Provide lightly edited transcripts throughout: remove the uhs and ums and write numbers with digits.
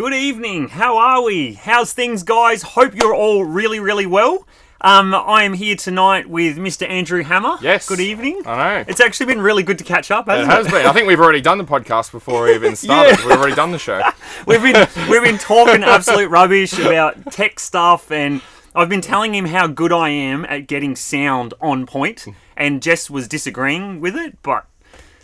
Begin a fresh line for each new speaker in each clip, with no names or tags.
Good evening. How are we? How's things, guys? Hope you're all really, really well. I am here tonight with Mr. Andrew Hammer.
Yes.
Good evening.
I know.
It's actually been really good to catch up, hasn't it?
It has been. I think we've already done the podcast before we even started.
Yeah.
We've already done the show.
We've been talking absolute rubbish about tech stuff, and I've been telling him how good I am at getting sound on point, and Jess was disagreeing with it, but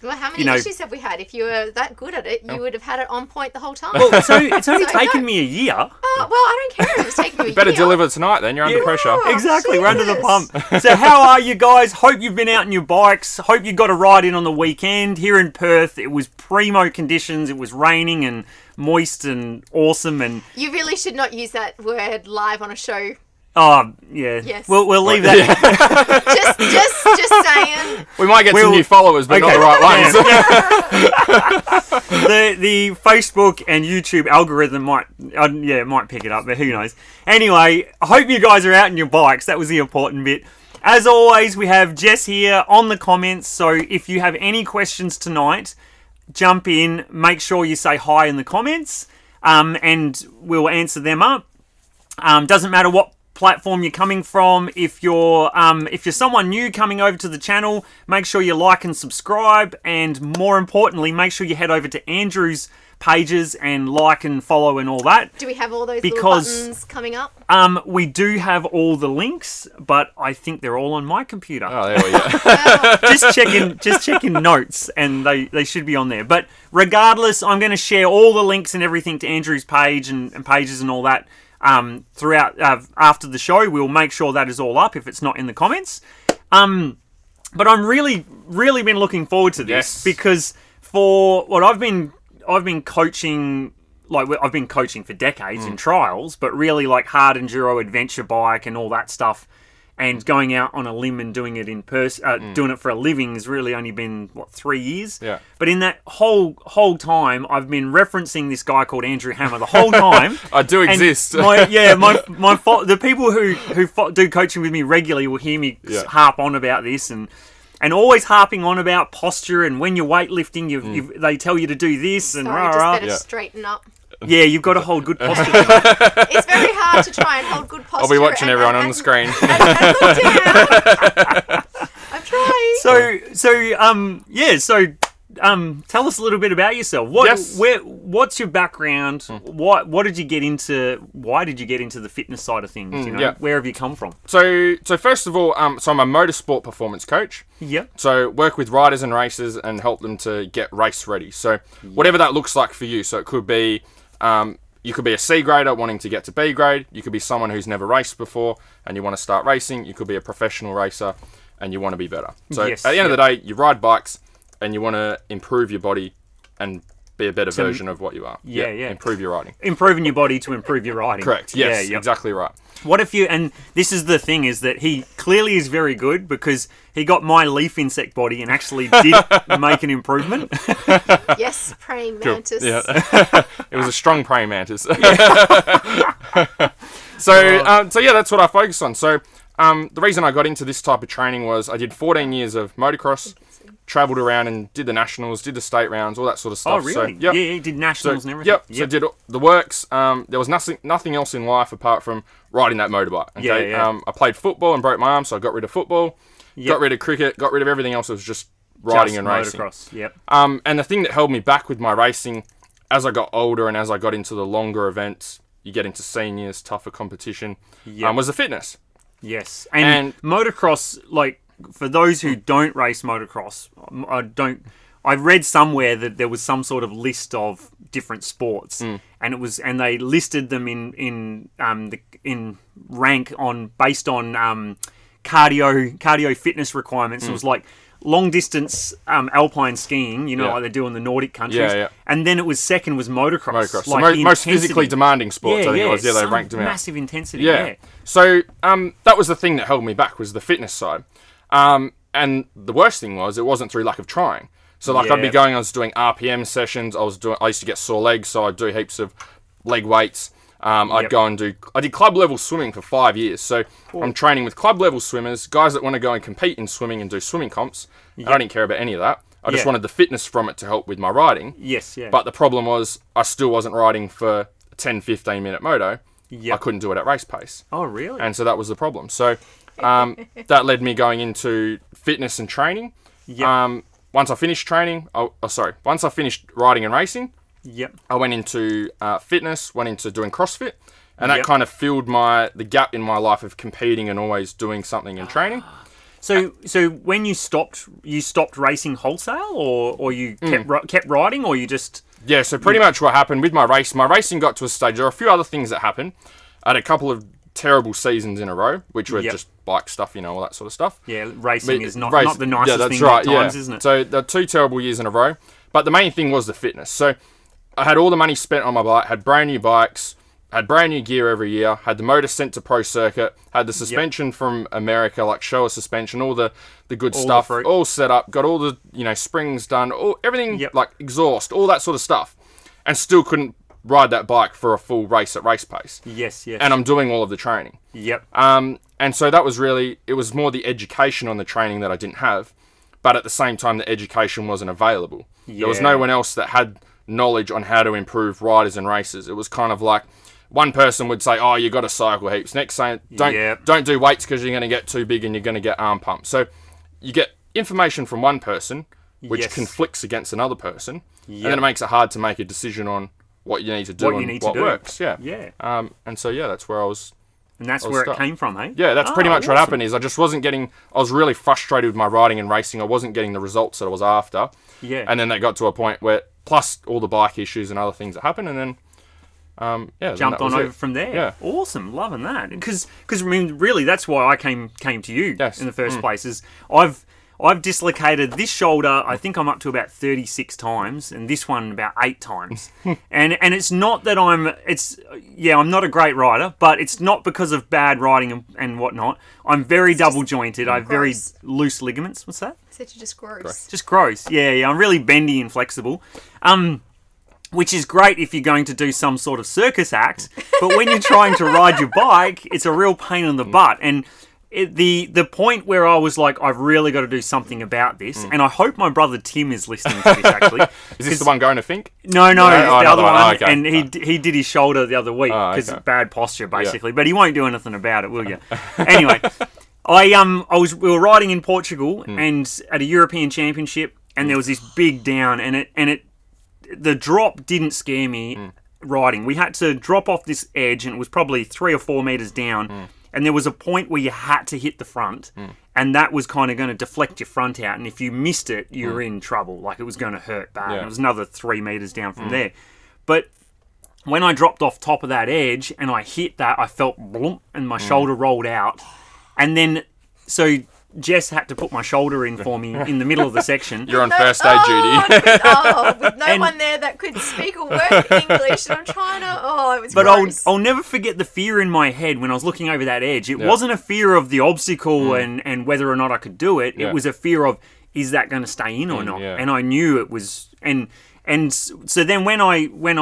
Well, how many issues have we had? If you were that good at it, you would have had it on point the whole time.
well, it's only taken me a year.
Well, I don't care if it's taken you a year.
Better deliver tonight then. You're under pressure.
Oh,
Exactly, we're under the
Jesus.
pump. So how are you guys? Hope you've been out on your bikes. Hope you got a ride in on the weekend. Here in Perth, it was primo conditions. It was raining and moist and awesome. And
You really should not use that word live on a show.
oh yeah,
Yes.
we'll leave that.
Just saying.
We might get
We'll-
some new followers, but not
Okay.
the right ones.
The Facebook and YouTube algorithm might pick it up, but who knows? Anyway, I hope you guys are out on your bikes. That was the important bit. As always, we have Jess here on the comments. So if you have any questions tonight, jump in. Make sure you say hi in the comments, and we'll answer them up. Doesn't matter what platform you're coming from. If you're someone new coming over to the channel, make sure you like and subscribe, and more importantly, make sure you head over to Andrew's pages and like and follow and all that.
Do we have all those
Because-
little buttons coming up?
We do have all the links, but I think they're all on my computer.
Oh, there we go.
Just checking notes, and they should be on there. But regardless, I'm going to share all the links and everything to Andrew's page and pages and all that throughout after the show. We'll make sure that is all up if it's not in the comments. But I'm really been looking forward to this
Yes.
because for what I've been coaching. Like, I've been coaching for decades in trials, but really like hard enduro adventure bike and all that stuff, and going out on a limb and doing it in person, doing it for a living has really only been 3 years.
Yeah.
But in that whole time, I've been referencing this guy called Andrew Hammer the whole time.
I do
And
exist.
the people who do coaching with me regularly will hear me harp on about this and always harping on about posture, and when you're weightlifting, they tell you to do this and
Sorry,
rah,
just
rah.
better
Yeah.
straighten up.
Yeah, you'd got to hold good posture tonight.
It's very hard to try and hold good posture.
I'll be watching
and-
everyone
and-
on the screen.
and look down. I'm trying.
So tell us a little bit about yourself. What's your background? What did you get into? Why did you get into the fitness side of things? Where have you come from?
So first of all, so I'm a motorsport performance coach.
Yep.
So work with riders and racers and help them to get race ready. So whatever that looks like for you. So it could be you could be a C grader wanting to get to B grade. You could be someone who's never raced before and you want to start racing. You could be a professional racer and you want to be better. So
Yes,
at the end of the day, you ride bikes and you want to improve your body and be a better version of what you are.
Yeah.
Improve your riding.
Improving your body to improve your riding.
Correct. Yes.
Yeah.
Exactly right.
What if you? And this is the thing: is that he clearly is very good because he got my leaf insect body and actually did make an improvement.
Yes, praying mantis.
Yeah. It was a strong praying mantis. So that's what I focus on. So the reason I got into this type of training was I did 14 years of motocross, travelled around and did the nationals, did the state rounds, all that sort of stuff.
Oh, really?
So,
Yeah, he did nationals and everything.
So did the works. There was nothing else in life apart from riding that motorbike. Okay?
Yeah.
I played football and broke my arm, so I got rid of football, got rid of cricket, got rid of everything else. It was just riding
Just
and racing.
motocross. Yep.
And the thing that held me back with my racing, as I got older and as I got into the longer events, you get into seniors, tougher competition, was the fitness.
Yes, and motocross, like, for those who don't race motocross, I read somewhere that there was some sort of list of different sports, and they listed them in rank based on cardio fitness requirements. It was like long distance alpine skiing, like they do in the Nordic countries.
Yeah.
And then it was second was motocross.
Motocross.
Like
So most physically demanding sports, I think it was. Yeah, they
some
ranked them out.
massive intensity.
Yeah. So that was the thing that held me back, was the fitness side. And the worst thing was, it wasn't through lack of trying. So I'd be going, I was doing RPM sessions. I used to get sore legs, so I'd do heaps of leg weights. I'd go and I did club level swimming for 5 years. So I'm training with club level swimmers, guys that want to go and compete in swimming and do swimming comps. And I didn't care about any of that. I just wanted the fitness from it to help with my riding.
Yes, yeah.
But the problem was, I still wasn't riding for 10, 15 minute moto,
Yep.
I couldn't do it at race pace.
Oh, really?
And so that was the problem. So that led me going into fitness and training.
Yep.
Once I finished training, once I finished riding and racing,
Yep.
I went into fitness, went into doing CrossFit, and that
Yep.
kind of filled the gap in my life of competing and always doing something in training.
So when you stopped racing wholesale, or you kept riding, or you just...
Yeah, so pretty much what happened with my racing got to a stage. There were a few other things that happened. I had a couple of terrible seasons in a row, which were
Yep.
just bike stuff, all that sort of stuff.
Yeah, racing is not the nicest
yeah, that's
thing
right,
at times, isn't it?
So there were 2 terrible years in a row. But the main thing was the fitness. So I had all the money spent on my bike, had brand new bikes, had brand new gear every year, had the motor sent to Pro Circuit, had the suspension from America, like Showa suspension, all the good stuff, all set up, got all the springs done, everything like exhaust, all that sort of stuff, and still couldn't ride that bike for a full race at race pace.
Yes.
And I'm doing all of the training.
Yep.
And so that was it was more the education on the training that I didn't have, but at the same time the education wasn't available.
Yeah.
There was no one else that had knowledge on how to improve riders and races. It was kind of like one person would say, "Oh, you got to cycle heaps." Next saying, "Don't do weights because you're going to get too big and you're going to get arm pumps." So you get information from one person which conflicts against another person, and then it makes it hard to make a decision on what you need to do and what works.
Yeah.
And so that's where I was.
And that's where it came from, hey?
Yeah, that's pretty much what happened. Is I just wasn't getting. I was really frustrated with my riding and racing. I wasn't getting the results that I was after.
Yeah.
And then that got to a point where, plus all the bike issues and other things that happened, and then
jumped on over from there.
Yeah.
Awesome, loving that. Because I mean, really, that's why I came to you
Yes.
in the first place. Is I've dislocated this shoulder. I think I'm up to about 36 times, and this one about 8 times. and it's not that I'm not a great rider, but it's not because of bad riding and whatnot. I'm very double jointed. I have very loose ligaments. What's that?
Said you're just gross.
Just gross. Yeah. I'm really bendy and flexible. Which is great if you're going to do some sort of circus act, but when you're trying to ride your bike, it's a real pain in the butt. And the point where I was like, I've really got to do something about this, and I hope my brother Tim is listening to this, actually.
Is this the one going to think?
No, it's the other one.
Oh, okay.
And he did his shoulder the other week because of bad posture, basically. But he won't do anything about it, will you? Anyway, we were riding in Portugal and at a European Championship, and there was this big down, and the drop didn't scare me riding. We had to drop off this edge, and it was probably 3 or 4 meters down. And there was a point where you had to hit the front, and that was kind of going to deflect your front out. And if you missed it, you were in trouble. Like, it was going to hurt bad. And it was another 3 meters down from there. But when I dropped off top of that edge and I hit that, I felt bloomp, and my shoulder rolled out. And then, so Jess had to put my shoulder in for me in the middle of the section.
You're on first aid duty.
With no one there that could speak a word English, and I'm trying to. It was.
But
gross.
I'll never forget the fear in my head when I was looking over that edge. It wasn't a fear of the obstacle and whether or not I could do it. It was a fear of, is that going to stay in or not?
Yeah.
And I knew it was. And so then when I went,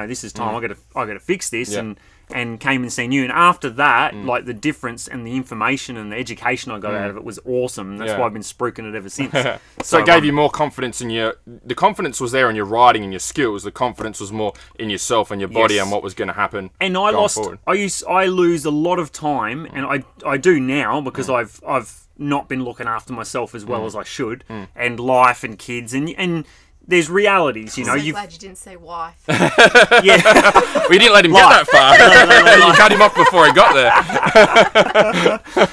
this is time. I got to fix this and came and seen you. And after that, like, the difference and the information and the education I got out of it was awesome. That's why I've been spruiking it ever since.
So it gave you more confidence in the confidence was there in your riding and your skills. The confidence was more in yourself and your body and what was going to happen.
And I lose a lot of time, and I do now because I've not been looking after myself as well as I should, and life and kids and there's realities,
I'm so glad you didn't say wife.
Yeah.
We didn't let him get that far. You cut him off before he got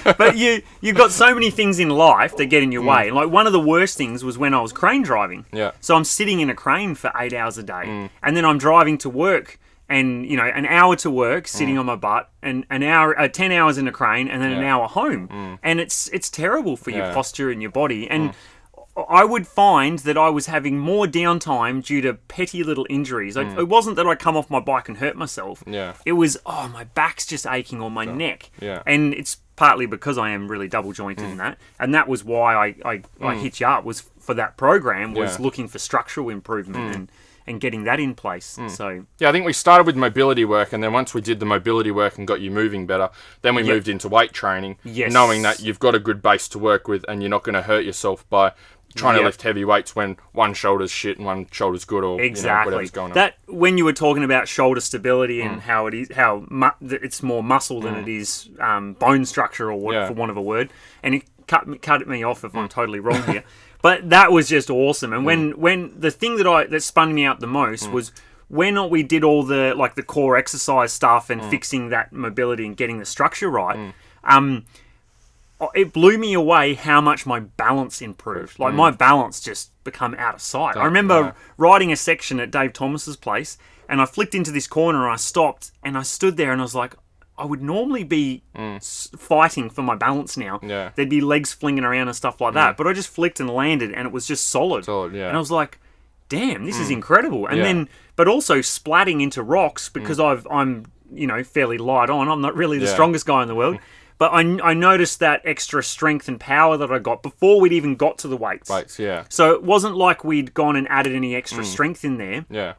there.
But you've got so many things in life that get in your way. Like, one of the worst things was when I was crane driving.
Yeah.
So I'm sitting in a crane for 8 hours a day, and then I'm driving to work, and an hour to work sitting on my butt, and an hour 10 hours in a crane, and then an hour home. And it's terrible for your posture and your body. And I would find that I was having more downtime due to petty little injuries. It wasn't that I come off my bike and hurt myself.
Yeah.
It was, my back's just aching, or my neck.
Yeah.
And it's partly because I am really double jointed in that. And that was why I hit you up, was for that program, was looking for structural improvement and getting that in place. So
I think we started with mobility work, and then once we did the mobility work and got you moving better, then we moved into weight training, knowing that you've got a good base to work with and you're not going to hurt yourself by trying to
Yep.
lift heavy weights when one shoulder's shit and one shoulder's good, or
Exactly.
whatever's going on.
That when you were talking about shoulder stability and how it is, it's more muscle than it is bone structure, or
Yeah.
for want of a word. And it cut me off if I'm totally wrong here. But that was just awesome. And when the thing that spun me out the most was when we did all the the core exercise stuff and fixing that mobility and getting the structure right. It blew me away how much my balance improved. Like, my balance just become out of sight. I remember riding a section at Dave Thomas's place, and I flicked into this corner, and I stopped, and I stood there, and I was like, I would normally be fighting for my balance now.
Yeah.
There'd be legs flinging around and stuff like that, but I just flicked and landed, and it was just solid.
Yeah.
And I was like, damn, this is incredible. And
Yeah.
then, but also splatting into rocks, because I'm fairly light on. I'm not really the
Yeah.
strongest guy in the world. But I noticed that extra strength and power that I got before we'd even got to the weights.
Weights, yeah.
So it wasn't like we'd gone and added any extra strength in there.
Yeah.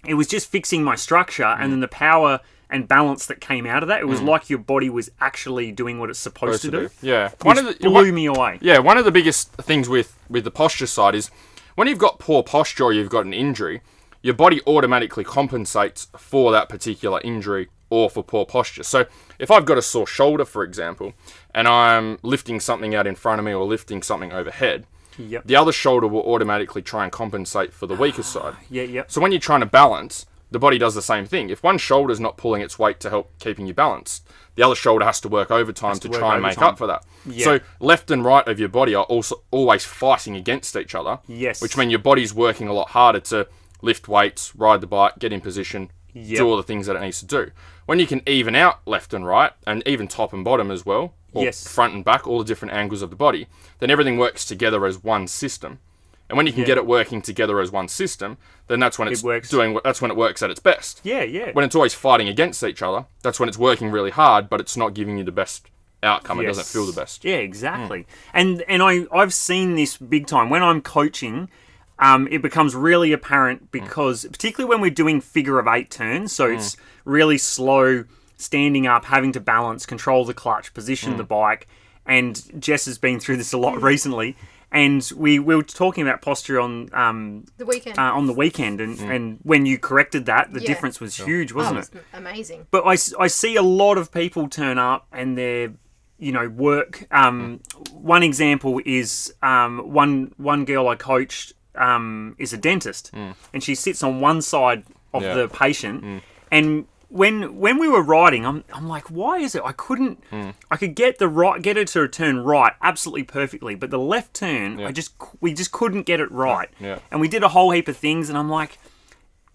It was just fixing my structure, and then the power and balance that came out of that. It was like your body was actually doing what it's supposed to do.
Yeah.
Which blew me away.
Yeah, one of the biggest things with the posture side is when you've got poor posture or you've got an injury, your body automatically compensates for that particular injury or for poor posture. So if I've got a sore shoulder, for example, and I'm lifting something out in front of me or lifting something overhead,
Yep.
the other shoulder will automatically try and compensate for the weaker side.
Yeah.
So when you're trying to balance, the body does the same thing. If one shoulder's not pulling its weight to help keeping you balanced, the other shoulder has to work overtime to try and make up for that.
Yeah.
So left and right of your body are also always fighting against each other.
Yes.
Which means your body's working a lot harder to lift weights, ride the bike, get in position,
Yep.
do all the things that it needs to do. When you can even out left and right, and even top and bottom as well, or
Yes.
front and back, all the different angles of the body, then everything works together as one system. And when you can get it working together as one system, then that's when it's
works.
that's when it works at its best.
Yeah.
When it's always fighting against each other, that's when it's working really hard, but it's not giving you the best outcome. It doesn't feel the best.
Yeah, exactly. And I've seen this big time when I'm coaching. It becomes really apparent because, particularly when we're doing figure of 8 turns, so it's really slow, standing up, having to balance, control the clutch, position the bike. And Jess has been through this a lot recently. And we were talking about posture on
The weekend.
the weekend, and when you corrected that, the
Yeah.
difference was huge, wasn't it?
was amazing.
But I see a lot of people turn up and they're, work. One example is one girl I coached is a dentist, and she sits on one side of the patient, and when we were riding, I'm like, why is it I could get her to turn right absolutely perfectly, but the left turn we just couldn't get it right, and we did a whole heap of things, and I'm like,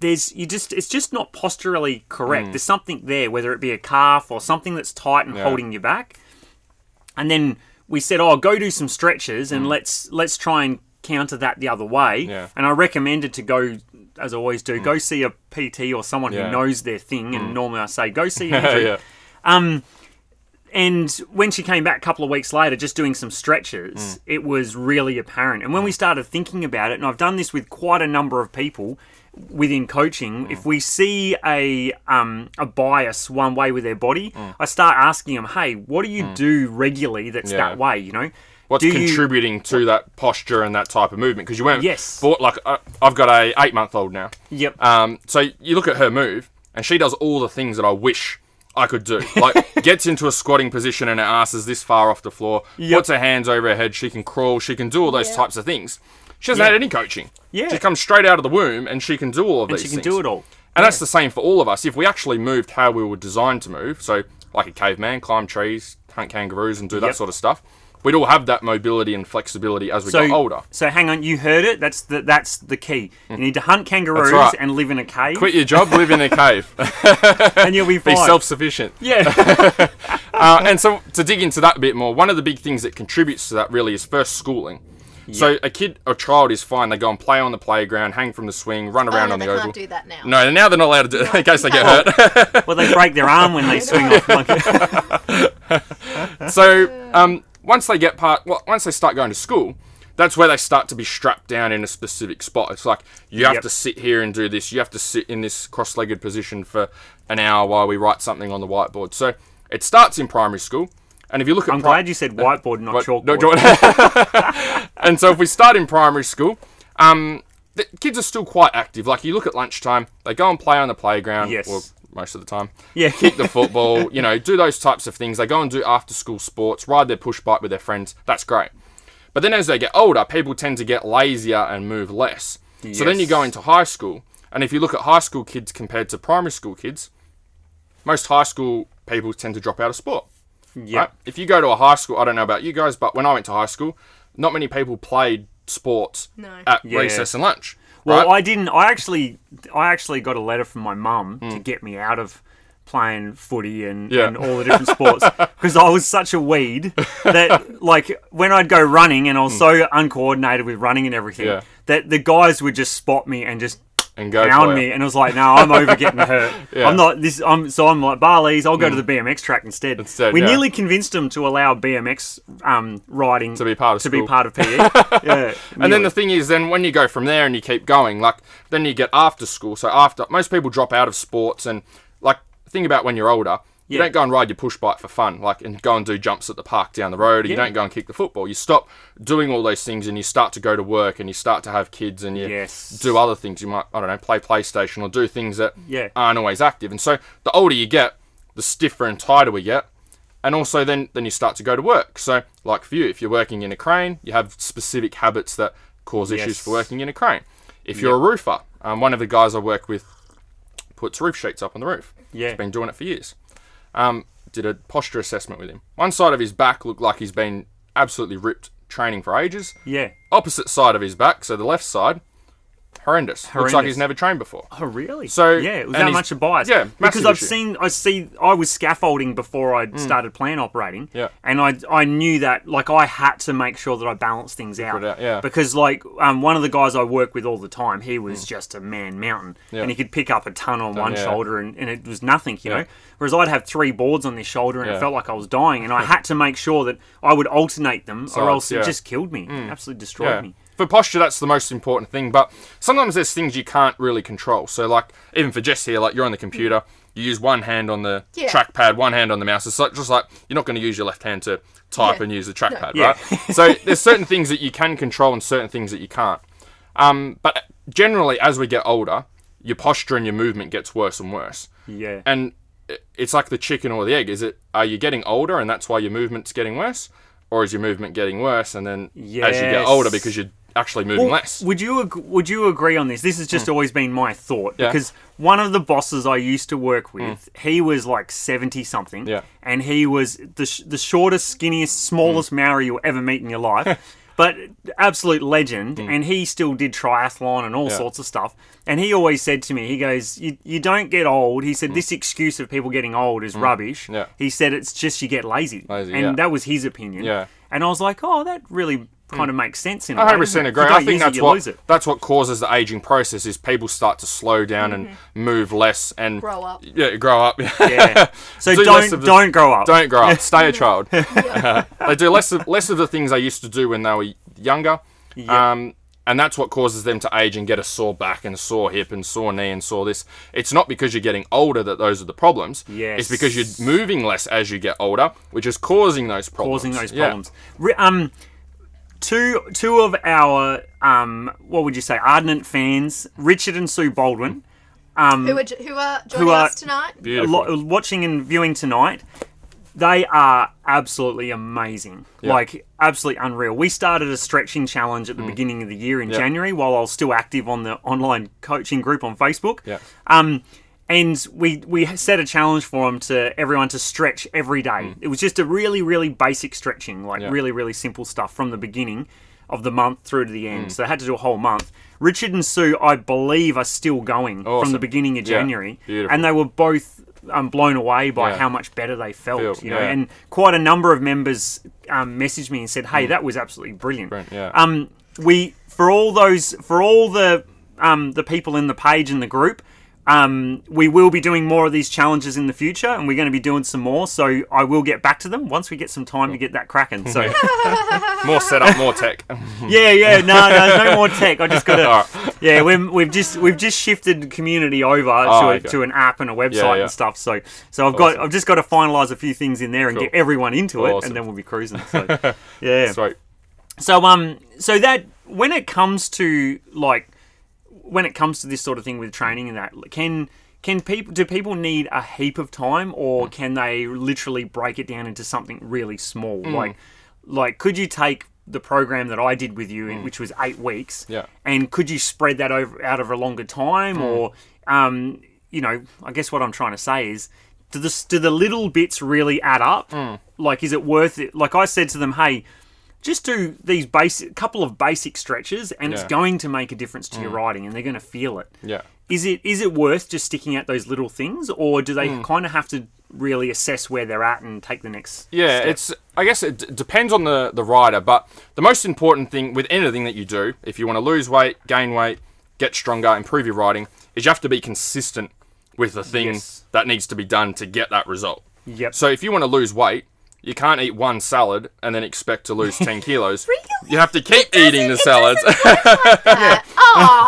it's just not posturally correct. There's something there, whether it be a calf or something that's tight and holding you back. And then we said, go do some stretches and let's try and counter that the other way.
Yeah.
And I recommended to go, as I always do, go see a PT or someone who knows their thing. And normally I say, go see an injury. And when she came back a couple of weeks later, just doing some stretches, it was really apparent. And when we started thinking about it, and I've done this with quite a number of people within coaching, if we see a bias one way with their body, I start asking them, hey, what do you do regularly that's that way,
What's
Do
contributing to that posture and that type of movement? Because you weren't...
Yes.
I've got a 8-month-old now.
Yep.
So you look at her move, and she does all the things that I wish I could do. Like, gets into a squatting position and her ass is this far off the floor, puts her hands over her head, she can crawl, she can do all those types of things. She hasn't had any coaching.
Yeah.
She comes straight out of the womb and she can do all of these
she
things.
can do it all.
And that's the same for all of us. If we actually moved how we were designed to move, so like a caveman, climb trees, hunt kangaroos and do that sort of stuff, we'd all have that mobility and flexibility as we got older.
So hang on, you heard it. That's the key. You need to hunt kangaroos
That's right.
and live in a cave.
Quit your job, live in a cave.
And you'll be fine.
Be self-sufficient.
Yeah.
And so to dig into that a bit more, one of the big things that contributes to that really is first schooling. So a kid or child is fine. They go and play on the playground, hang from the swing, run around on the oval.
They can't do that now.
No, now they're not allowed to do it in case they get hurt.
Well, they break their arm when they swing off.
So once they start going to school, that's where they start to be strapped down in a specific spot. It's like, you have to sit here and do this. You have to sit in this cross-legged position for an hour while we write something on the whiteboard. So it starts in primary school. And if you look at
I'm glad you said whiteboard, not chalkboard.
And so if we start in primary school, the kids are still quite active. Like you look at lunchtime, they go and play on the playground.
Yes.
Or most of the time.
Yeah.
Kick the football, do those types of things. They go and do after school sports, ride their push bike with their friends. That's great. But then as they get older, people tend to get lazier and move less.
Yes.
So then you go into high school. And if you look at high school kids compared to primary school kids, most high school people tend to drop out of sport.
Yeah.
Right? If you go to a high school, I don't know about you guys, but when I went to high school, not many people played sports at recess and lunch.
Well,
right?
I didn't. I actually got a letter from my mum to get me out of playing footy and all the different sports because I was such a weed that, like, when I'd go running and I was so uncoordinated with running and everything that the guys would just spot me and just pound me, and it was like, no, I'm over getting hurt. I'm not this. I'm like, Barley's. I'll go to the BMX track instead. We nearly convinced them to allow BMX riding
to be part of
PE.
And then the thing is, then when you go from there and you keep going, like then you get after school. So after most people drop out of sports, and like think about when you're older. You don't go and ride your push bike for fun, like, and go and do jumps at the park down the road, or you don't go and kick the football. You stop doing all those things and you start to go to work and you start to have kids and you do other things. You might, I don't know, play PlayStation or do things that aren't always active. And so the older you get, the stiffer and tighter we get. And also then you start to go to work. So like for you, if you're working in a crane, you have specific habits that cause issues for working in a crane. If you're a roofer, one of the guys I work with puts roof sheets up on the roof. He's been doing it for years. Did a posture assessment with him. One side of his back looked like he's been absolutely ripped training for ages.
Yeah.
Opposite side of his back, so the left side, horrendous. Looks like he's never trained before.
Oh, really?
So
yeah, it was that much a bias.
Yeah,
because I was scaffolding before I started plan operating.
Yeah.
And I knew that, like, I had to make sure that I balanced things out.
Yeah.
Because, like, one of the guys I work with all the time, he was just a man mountain.
Yeah.
And he could pick up a ton on one shoulder and it was nothing, you know? Whereas I'd have 3 boards on this shoulder and it felt like I was dying. And I had to make sure that I would alternate them or else it just killed me. Absolutely destroyed me.
For posture, that's the most important thing. But sometimes there's things you can't really control. So, like, even for Jess here, like, you're on the computer, you use one hand on the trackpad, one hand on the mouse. It's like, just like you're not going to use your left hand to type and use the trackpad, right? So there's certain things that you can control and certain things that you can't. But generally, as we get older, your posture and your movement gets worse and worse.
Yeah.
And it's like the chicken or the egg. Are you getting older and that's why your movement's getting worse? Or is your movement getting worse and then as you get older because you're actually moving less?
Would you agree on this? This has just always been my thought because one of the bosses I used to work with, he was like 70 something, and he was the shortest, skinniest, smallest Maori you'll ever meet in your life. But absolute legend, and he still did triathlon and all sorts of stuff. And he always said to me, he goes, you don't get old. He said, this excuse of people getting old is rubbish.
Yeah.
He said, it's just you get lazy. And that was his opinion.
Yeah.
And I was like, oh, that really kind of makes sense in a way.
100% agree. I think that's what causes the aging process is people start to slow down and move less and
grow up.
Yeah, grow up.
Yeah. So don't grow up.
Don't grow up. Stay a child. They do less of the things they used to do when they were younger. Yeah. And that's what causes them to age and get a sore back and a sore hip and sore knee and sore this. It's not because you're getting older that those are the problems.
Yes.
It's because you're moving less as you get older, which is causing those problems.
Two of our what would you say, ardent fans, Richard and Sue Baldwin,
who are joining us tonight,
watching and viewing tonight. They are absolutely amazing, like absolutely unreal. We started a stretching challenge at the beginning of the year in January while I was still active on the online coaching group on Facebook.
Yeah.
And we set a challenge for them everyone to stretch every day. It was just a really, really basic stretching, like really, really simple stuff from the beginning of the month through to the end. So they had to do a whole month. Richard and Sue, I believe, are still going from the beginning of January.
Beautiful.
And they were both blown away by how much better they felt. You know, and quite a number of members messaged me and said, "Hey, that was absolutely brilliant." For all the people in the page and the group, We will be doing more of these challenges in the future, and we're going to be doing some more. So I will get back to them once we get some time to get that cracking. So
more setup, more tech.
no more tech. I just got to. Yeah, we've just shifted community over to an app and a website and stuff. So I've just got to finalize a few things in there and get everyone into it, and then we'll be cruising. So yeah,
sweet.
So that when it comes to this sort of thing with training and that, do people need a heap of time, or can they literally break it down into something really small? Like could you take the program that I did with you, which was 8 weeks, and could you spread that out of a longer time, or I guess what I'm trying to say is, do the little bits really add up? Like, is it worth it? Like I said to them, hey, just do these couple of basic stretches, and it's going to make a difference to your riding, and they're going to feel it.
Yeah.
Is it worth just sticking at those little things, or do they kind of have to really assess where they're at and take the next step?
I guess it depends on the rider, but the most important thing with anything that you do, if you want to lose weight, gain weight, get stronger, improve your riding, is you have to be consistent with the thing that needs to be done to get that result.
Yep.
So if you want to lose weight, you can't eat one salad and then expect to lose 10 kilos.
Really?
You have to keep eating the salads.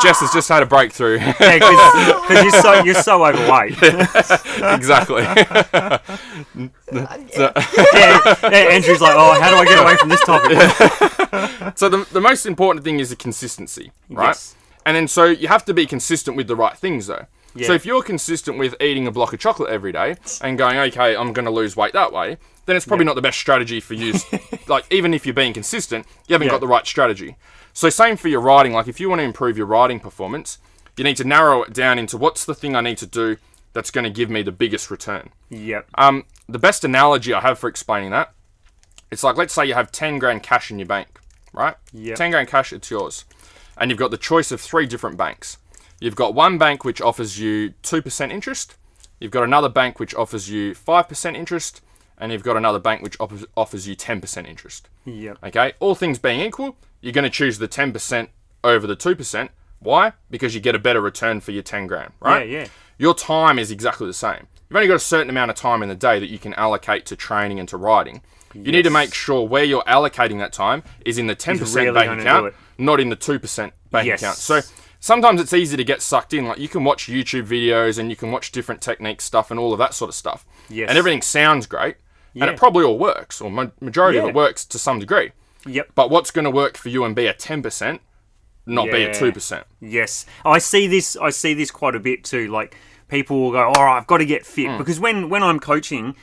Jess has just had a breakthrough.
Because you're so overweight.
Exactly.
Andrew's like, oh, how do I get away from this topic?
So the most important thing is the consistency, right?
Yes.
And then so you have to be consistent with the right things, though.
Yeah.
So if you're consistent with eating a block of chocolate every day and going, okay, I'm going to lose weight that way, then it's probably not the best strategy for you. Like, even if you're being consistent, you haven't got the right strategy. So same for your riding. Like, if you want to improve your riding performance, you need to narrow it down into what's the thing I need to do that's going to give me the biggest return.
Yep.
The best analogy I have for explaining that, it's like, let's say you have 10 grand cash in your bank, right?
Yep.
10 grand cash, it's yours. And you've got the choice of 3 different banks. You've got one bank which offers you 2% interest. You've got another bank which offers you 5% interest. And you've got another bank which offers you 10% interest.
Yep.
Okay? All things being equal, you're going to choose the 10% over the 2%. Why? Because you get a better return for your 10 grand, right?
Yeah.
Your time is exactly the same. You've only got a certain amount of time in the day that you can allocate to training and to riding. You need to make sure where you're allocating that time is in the 10%
really
bank account, not in the 2% bank account. So sometimes it's easy to get sucked in. Like, you can watch YouTube videos and you can watch different technique stuff and all of that sort of stuff.
Yes.
And everything sounds great. And it probably all works, or majority of it works to some degree.
Yep.
But what's going to work for you and be a 10%, not be a 2%.
Yes. I see this quite a bit too. Like, people will go, all right, I've got to get fit. Because when I'm coaching,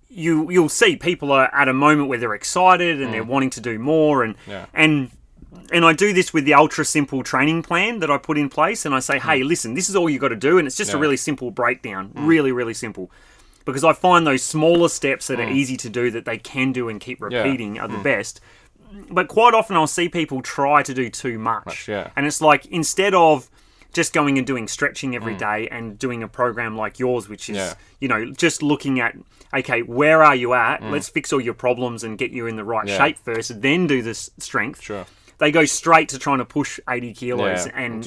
you'll see people are at a moment where they're excited and they're wanting to do more. And I do this with the ultra simple training plan that I put in place. And I say, hey, listen, this is all you got to do. And it's just a really simple breakdown. Really, really simple. Because I find those smaller steps that are easy to do, that they can do and keep repeating, are the best. But quite often I'll see people try to do too much. And it's like, instead of just going and doing stretching every day and doing a program like yours, which is, just looking at, okay, where are you at? Let's fix all your problems and get you in the right shape first, then do this strength.
Sure.
They go straight to trying to push 80 kilos and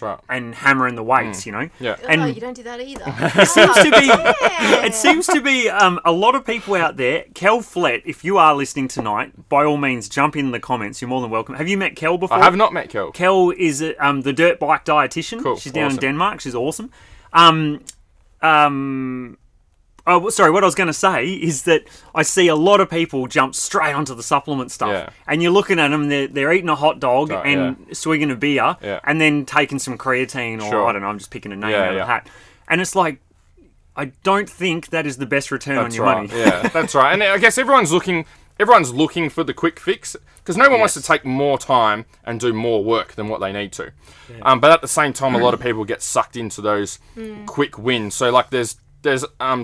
hammering the weights,
Yeah.
And
you don't do that either.
it seems to be a lot of people out there. Kel Flett, if you are listening tonight, by all means, jump in the comments. You're more than welcome. Have you met Kel before?
I have not met Kel.
Kel is the dirt bike dietitian.
Cool.
She's down in Denmark. She's awesome. Oh, sorry, what I was going to say is that I see a lot of people jump straight onto the supplement stuff. And you're looking at them, they're eating a hot dog and swigging a beer and then taking some creatine or, I don't know, I'm just picking a name out of the hat. And it's like, I don't think that is the best return on your money.
Yeah, that's right. And I guess everyone's looking for the quick fix, because no one wants to take more time and do more work than what they need to. But at the same time, a lot of people get sucked into those quick wins. So, like, there's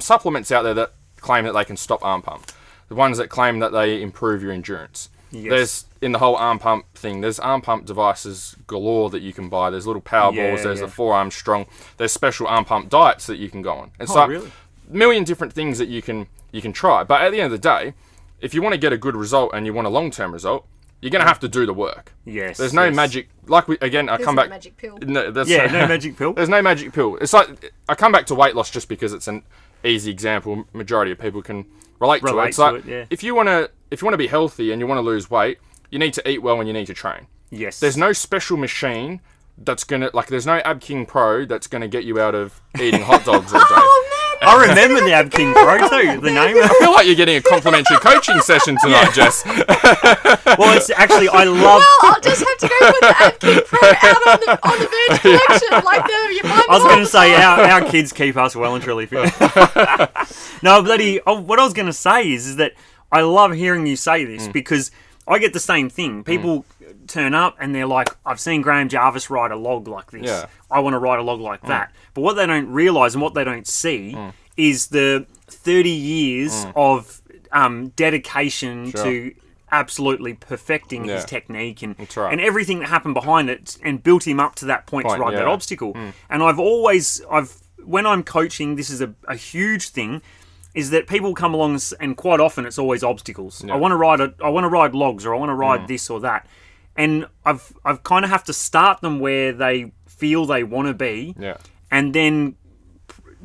supplements out there that claim that they can stop arm pump. The ones that claim that they improve your endurance. There's, in the whole arm pump thing, there's arm pump devices galore that you can buy. There's little power balls. There's the Forearm Strong. There's special arm pump diets that you can go on. It's really? A million different things that you can try. But at the end of the day, if you want to get a good result and you want a long-term result, you're going to have to do the work.
Yes.
There's no magic. Like I
There's
come
no
back.
magic pill.
No,
no magic pill.
There's no magic pill. It's like I come back to weight loss just because it's an easy example. Majority of people can relate to it. It's like if you want to be healthy and you want to lose weight, you need to eat well and you need to train.
Yes.
There's no special machine that's gonna there's no Ab King Pro that's gonna get you out of eating hot dogs all day.
Oh man!
I remember the Ab King Pro too. The name.
I feel like you're getting a complimentary coaching session tonight, Jess.
Well, it's actually I love.
Well, I'll just have to go put the Ab King Pro out on the Verge collection, like
I was going to say our kids keep us well and truly fit. No, bloody. What I was going to say is that I love hearing you say this because I get the same thing. People turn up and they're like, I've seen Graham Jarvis ride a log like this.
Yeah.
I want to ride a log like that. But what they don't realise and what they don't see is the 30 years of dedication to absolutely perfecting his technique and everything that happened behind it and built him up to that point to ride that obstacle. And when I'm coaching, this is a huge thing, is that people come along and quite often it's always obstacles. I want to ride logs, or I want to ride this or that. And I've kind of have to start them where they feel they want to be, and then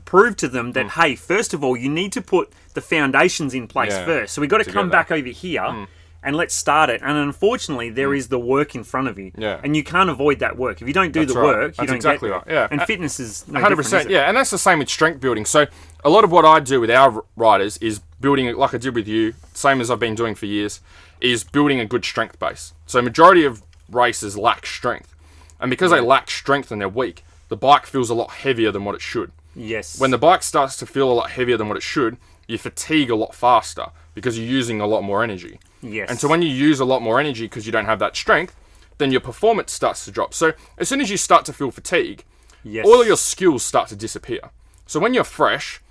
prove to them that hey, first of all, you need to put the foundations in place first. So we've got to come back over here and let's start it. And unfortunately, there is the work in front of you, and you can't avoid that work. If you don't do the work, you don't
exactly
get there.
right. Yeah,
and fitness is no
100%. Yeah, and that's the same with strength building. So a lot of what I do with our riders is building, like I did with you, same as I've been doing for years, is building a good strength base. So majority of races lack strength. And because they lack strength and they're weak, the bike feels a lot heavier than what it should.
Yes.
When the bike starts to feel a lot heavier than what it should, you fatigue a lot faster because you're using a lot more energy.
Yes.
And so when you use a lot more energy because you don't have that strength, then your performance starts to drop. So as soon as you start to feel fatigue, all of your skills start to disappear. So when you're fresh,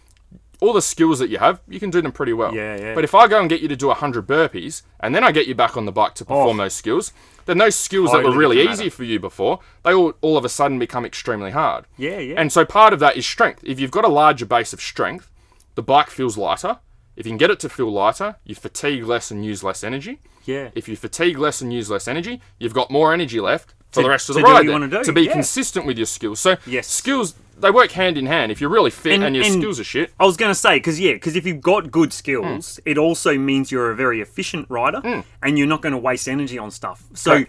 all the skills that you have, you can do them pretty well. But if I go and get you to do 100 burpees, and then I get you back on the bike to perform those skills, then those skills that were really easy for you before, they all of a sudden become extremely hard. And so part of that is strength. If you've got a larger base of strength, the bike feels lighter. If you can get it to feel lighter, you fatigue less and use less energy. If you fatigue less and use less energy, you've got more energy left for the rest of the ride to be consistent with your skills. So skills, they work hand in hand. If you're really fit and your skills are shit.
I was going to say, because if you've got good skills, it also means you're a very efficient rider and you're not going to waste energy on stuff. So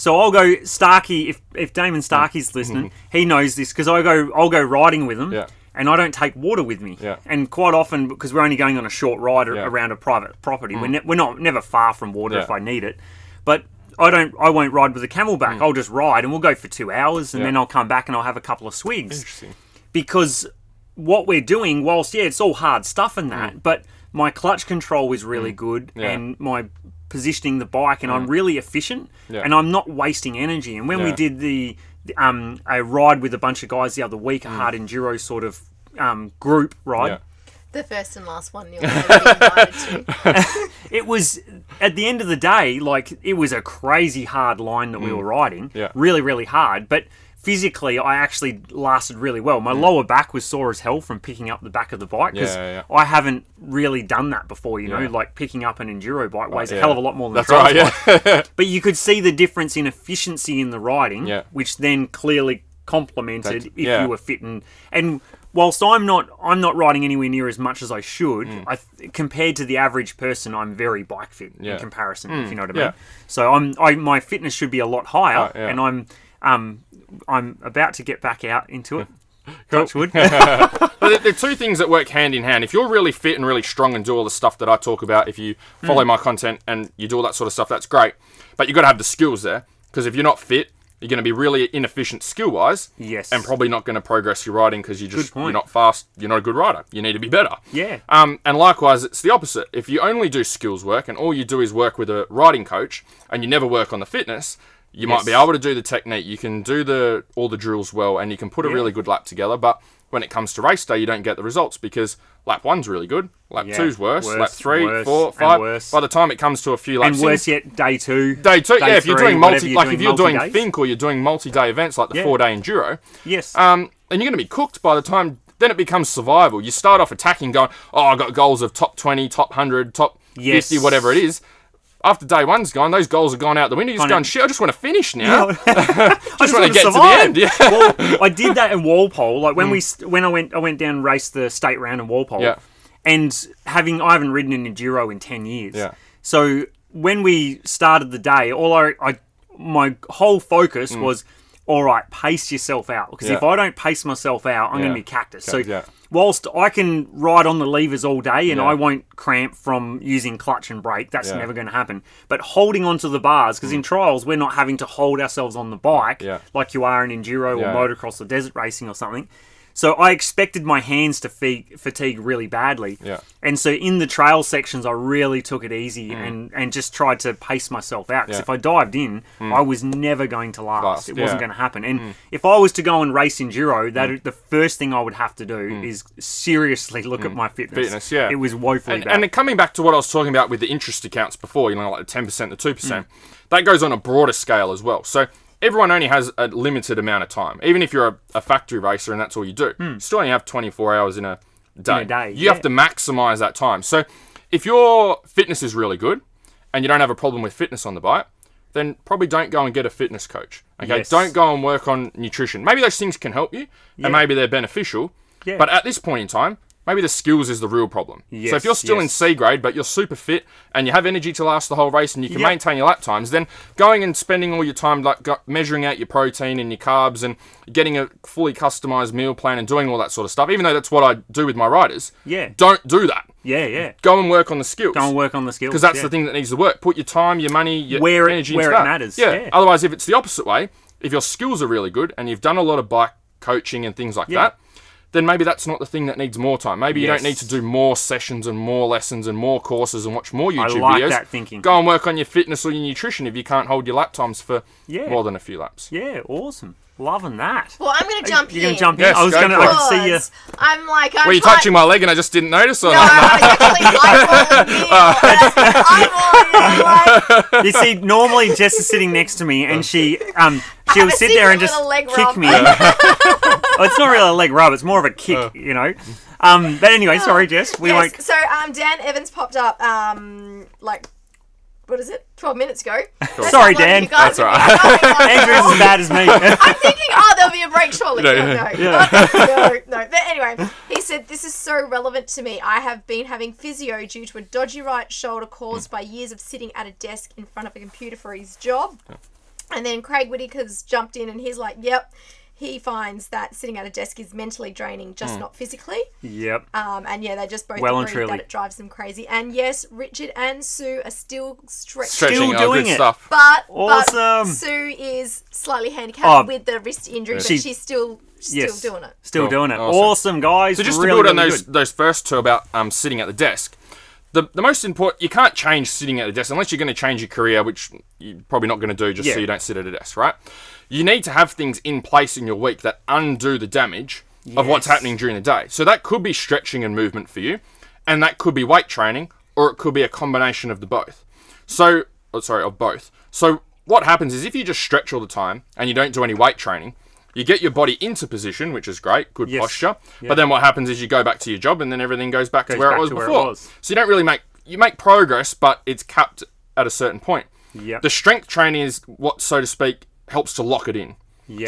I'll go Starkey, if Damon Starkey's listening, he knows this, because I'll go riding with him and I don't take water with me. And quite often, because we're only going on a short ride around a private property, we're never far from water if I need it. But I won't ride with a Camelback. I'll just ride and we'll go for 2 hours and then I'll come back and I'll have a couple of swigs.
Interesting.
Because what we're doing, whilst it's all hard stuff and that, but my clutch control is really good and my positioning the bike, and I'm really efficient and I'm not wasting energy. And when we did a ride with a bunch of guys the other week, a hard enduro sort of group ride.
The first and last one you'll ever be invited to.
It was, at the end of the day, it was a crazy hard line that we were riding. Really, really hard. But physically, I actually lasted really well. My lower back was sore as hell from picking up the back of the bike, because I haven't really done that before, like picking up an enduro bike weighs a hell of a lot more than a trials bike. But you could see the difference in efficiency in the riding, which then clearly complemented if you were fit. And whilst I'm not riding anywhere near as much as I should, compared to the average person, I'm very bike fit in comparison, if you know what I mean. So my fitness should be a lot higher, and I'm about to get back out into it. Touch wood.
There are two things that work hand in hand. If you're really fit and really strong and do all the stuff that I talk about, if you follow my content and you do all that sort of stuff, that's great. But you've got to have the skills there, because if you're not fit, you're going to be really inefficient skill-wise, and probably not going to progress your riding, because you're not fast, you're not a good rider. You need to be better. And likewise, it's the opposite. If you only do skills work and all you do is work with a riding coach and you never work on the fitness, you might be able to do the technique, you can do all the drills well, and you can put a really good lap together, but when it comes to race day, you don't get the results, because lap 1's really good, lap 2's worse, lap 3, 4, 5. By the time it comes to a few laps,
and worse yet, day 2.
Day 2, if you're doing if you're doing Think, or you're doing multi-day events like the 4-day enduro, and you're going to be cooked by the time. Then it becomes survival. You start off attacking, going, I got goals of top 20, top 100, top 50, whatever it is. after day one's gone, those goals are gone out the window. You're just going, shit, I just want to finish now.
I
just want to get
survive.
to the end. Yeah.
Well, I did that in Walpole. Like when I went down and raced the state round in Walpole.
Yeah.
And I haven't ridden an enduro in 10 years.
Yeah.
So when we started the day, my whole focus was, all right, pace yourself out. Because if I don't pace myself out, I'm going to be cactus. So whilst I can ride on the levers all day and I won't cramp from using clutch and brake, that's never going to happen. But holding onto the bars, because in trials, we're not having to hold ourselves on the bike like you are in enduro or motocross or desert racing or something. So I expected my hands to fatigue really badly.
Yeah.
And so in the trail sections, I really took it easy and just tried to pace myself out. Because if I dived in, I was never going to last. It wasn't going to happen. And if I was to go and race enduro, the first thing I would have to do is seriously look at my fitness. It was woefully bad.
And coming back to what I was talking about with the interest accounts before, like the 10%, the 2%, that goes on a broader scale as well. So everyone only has a limited amount of time. Even if you're a factory racer and that's all you do, you still only have 24 hours in a day. You have to maximize that time. So if your fitness is really good and you don't have a problem with fitness on the bike, then probably don't go and get a fitness coach. Okay, don't go and work on nutrition. Maybe those things can help you and maybe they're beneficial. Yeah. But at this point in time, maybe the skills is the real problem. So if you're still in C grade, but you're super fit and you have energy to last the whole race and you can maintain your lap times, then going and spending all your time measuring out your protein and your carbs and getting a fully customized meal plan and doing all that sort of stuff, even though that's what I do with my riders, don't do that. Go and work on the skills. Because that's the thing that needs to work. Put your time, your money, your energy into that.
Where it matters.
Otherwise, if it's the opposite way, if your skills are really good and you've done a lot of bike coaching and things like that, then maybe that's not the thing that needs more time. Maybe you don't need to do more sessions and more lessons and more courses and watch more YouTube videos.
I like that thinking.
Go and work on your fitness or your nutrition if you can't hold your lap times for more than a few laps.
Yeah, awesome. Loving that.
Well, I'm going to jump in.
You're going to jump in?
Yes,
I could see you.
I'm like...
Were you touching my leg and I just didn't notice? Or
no, I was actually eyeballing you.
You see, normally Jess is sitting next to me and she would sit there and just kick me. It's not really a leg rub, it's more of a kick, you know. But anyway, sorry, Jess. We won't...
So, Dan Evans popped up, what is it? 12 minutes ago.
Sorry, Dan.
That's all right.
Andrew's as bad as me.
I'm thinking, there'll be a break shortly. No. But anyway, he said, this is so relevant to me. I have been having physio due to a dodgy right shoulder caused by years of sitting at a desk in front of a computer for his job. And then Craig Whitaker's jumped in and he's like, yep. He finds that sitting at a desk is mentally draining, just not physically.
Yep.
And they just both agree that it drives them crazy. And yes, Richard and Sue are still stretching
doing it.
Stuff.
Awesome.
But Sue is slightly handicapped with the wrist injury, but she's still doing it.
Still doing it. Awesome, guys.
So just
really,
to build on
really
those first two about sitting at the desk. The most important, you can't change sitting at the desk unless you're going to change your career, which you're probably not going to do just so you don't sit at a desk, right? You need to have things in place in your week that undo the damage of what's happening during the day. So that could be stretching and movement for you, and that could be weight training, or it could be a combination of the both. Of both. So what happens is if you just stretch all the time and you don't do any weight training, you get your body into position, which is great, good posture. But then what happens is you go back to your job and then everything goes back to where it was before. So you don't really make progress, but it's capped at a certain point. The strength training is what, so to speak, helps to lock it in.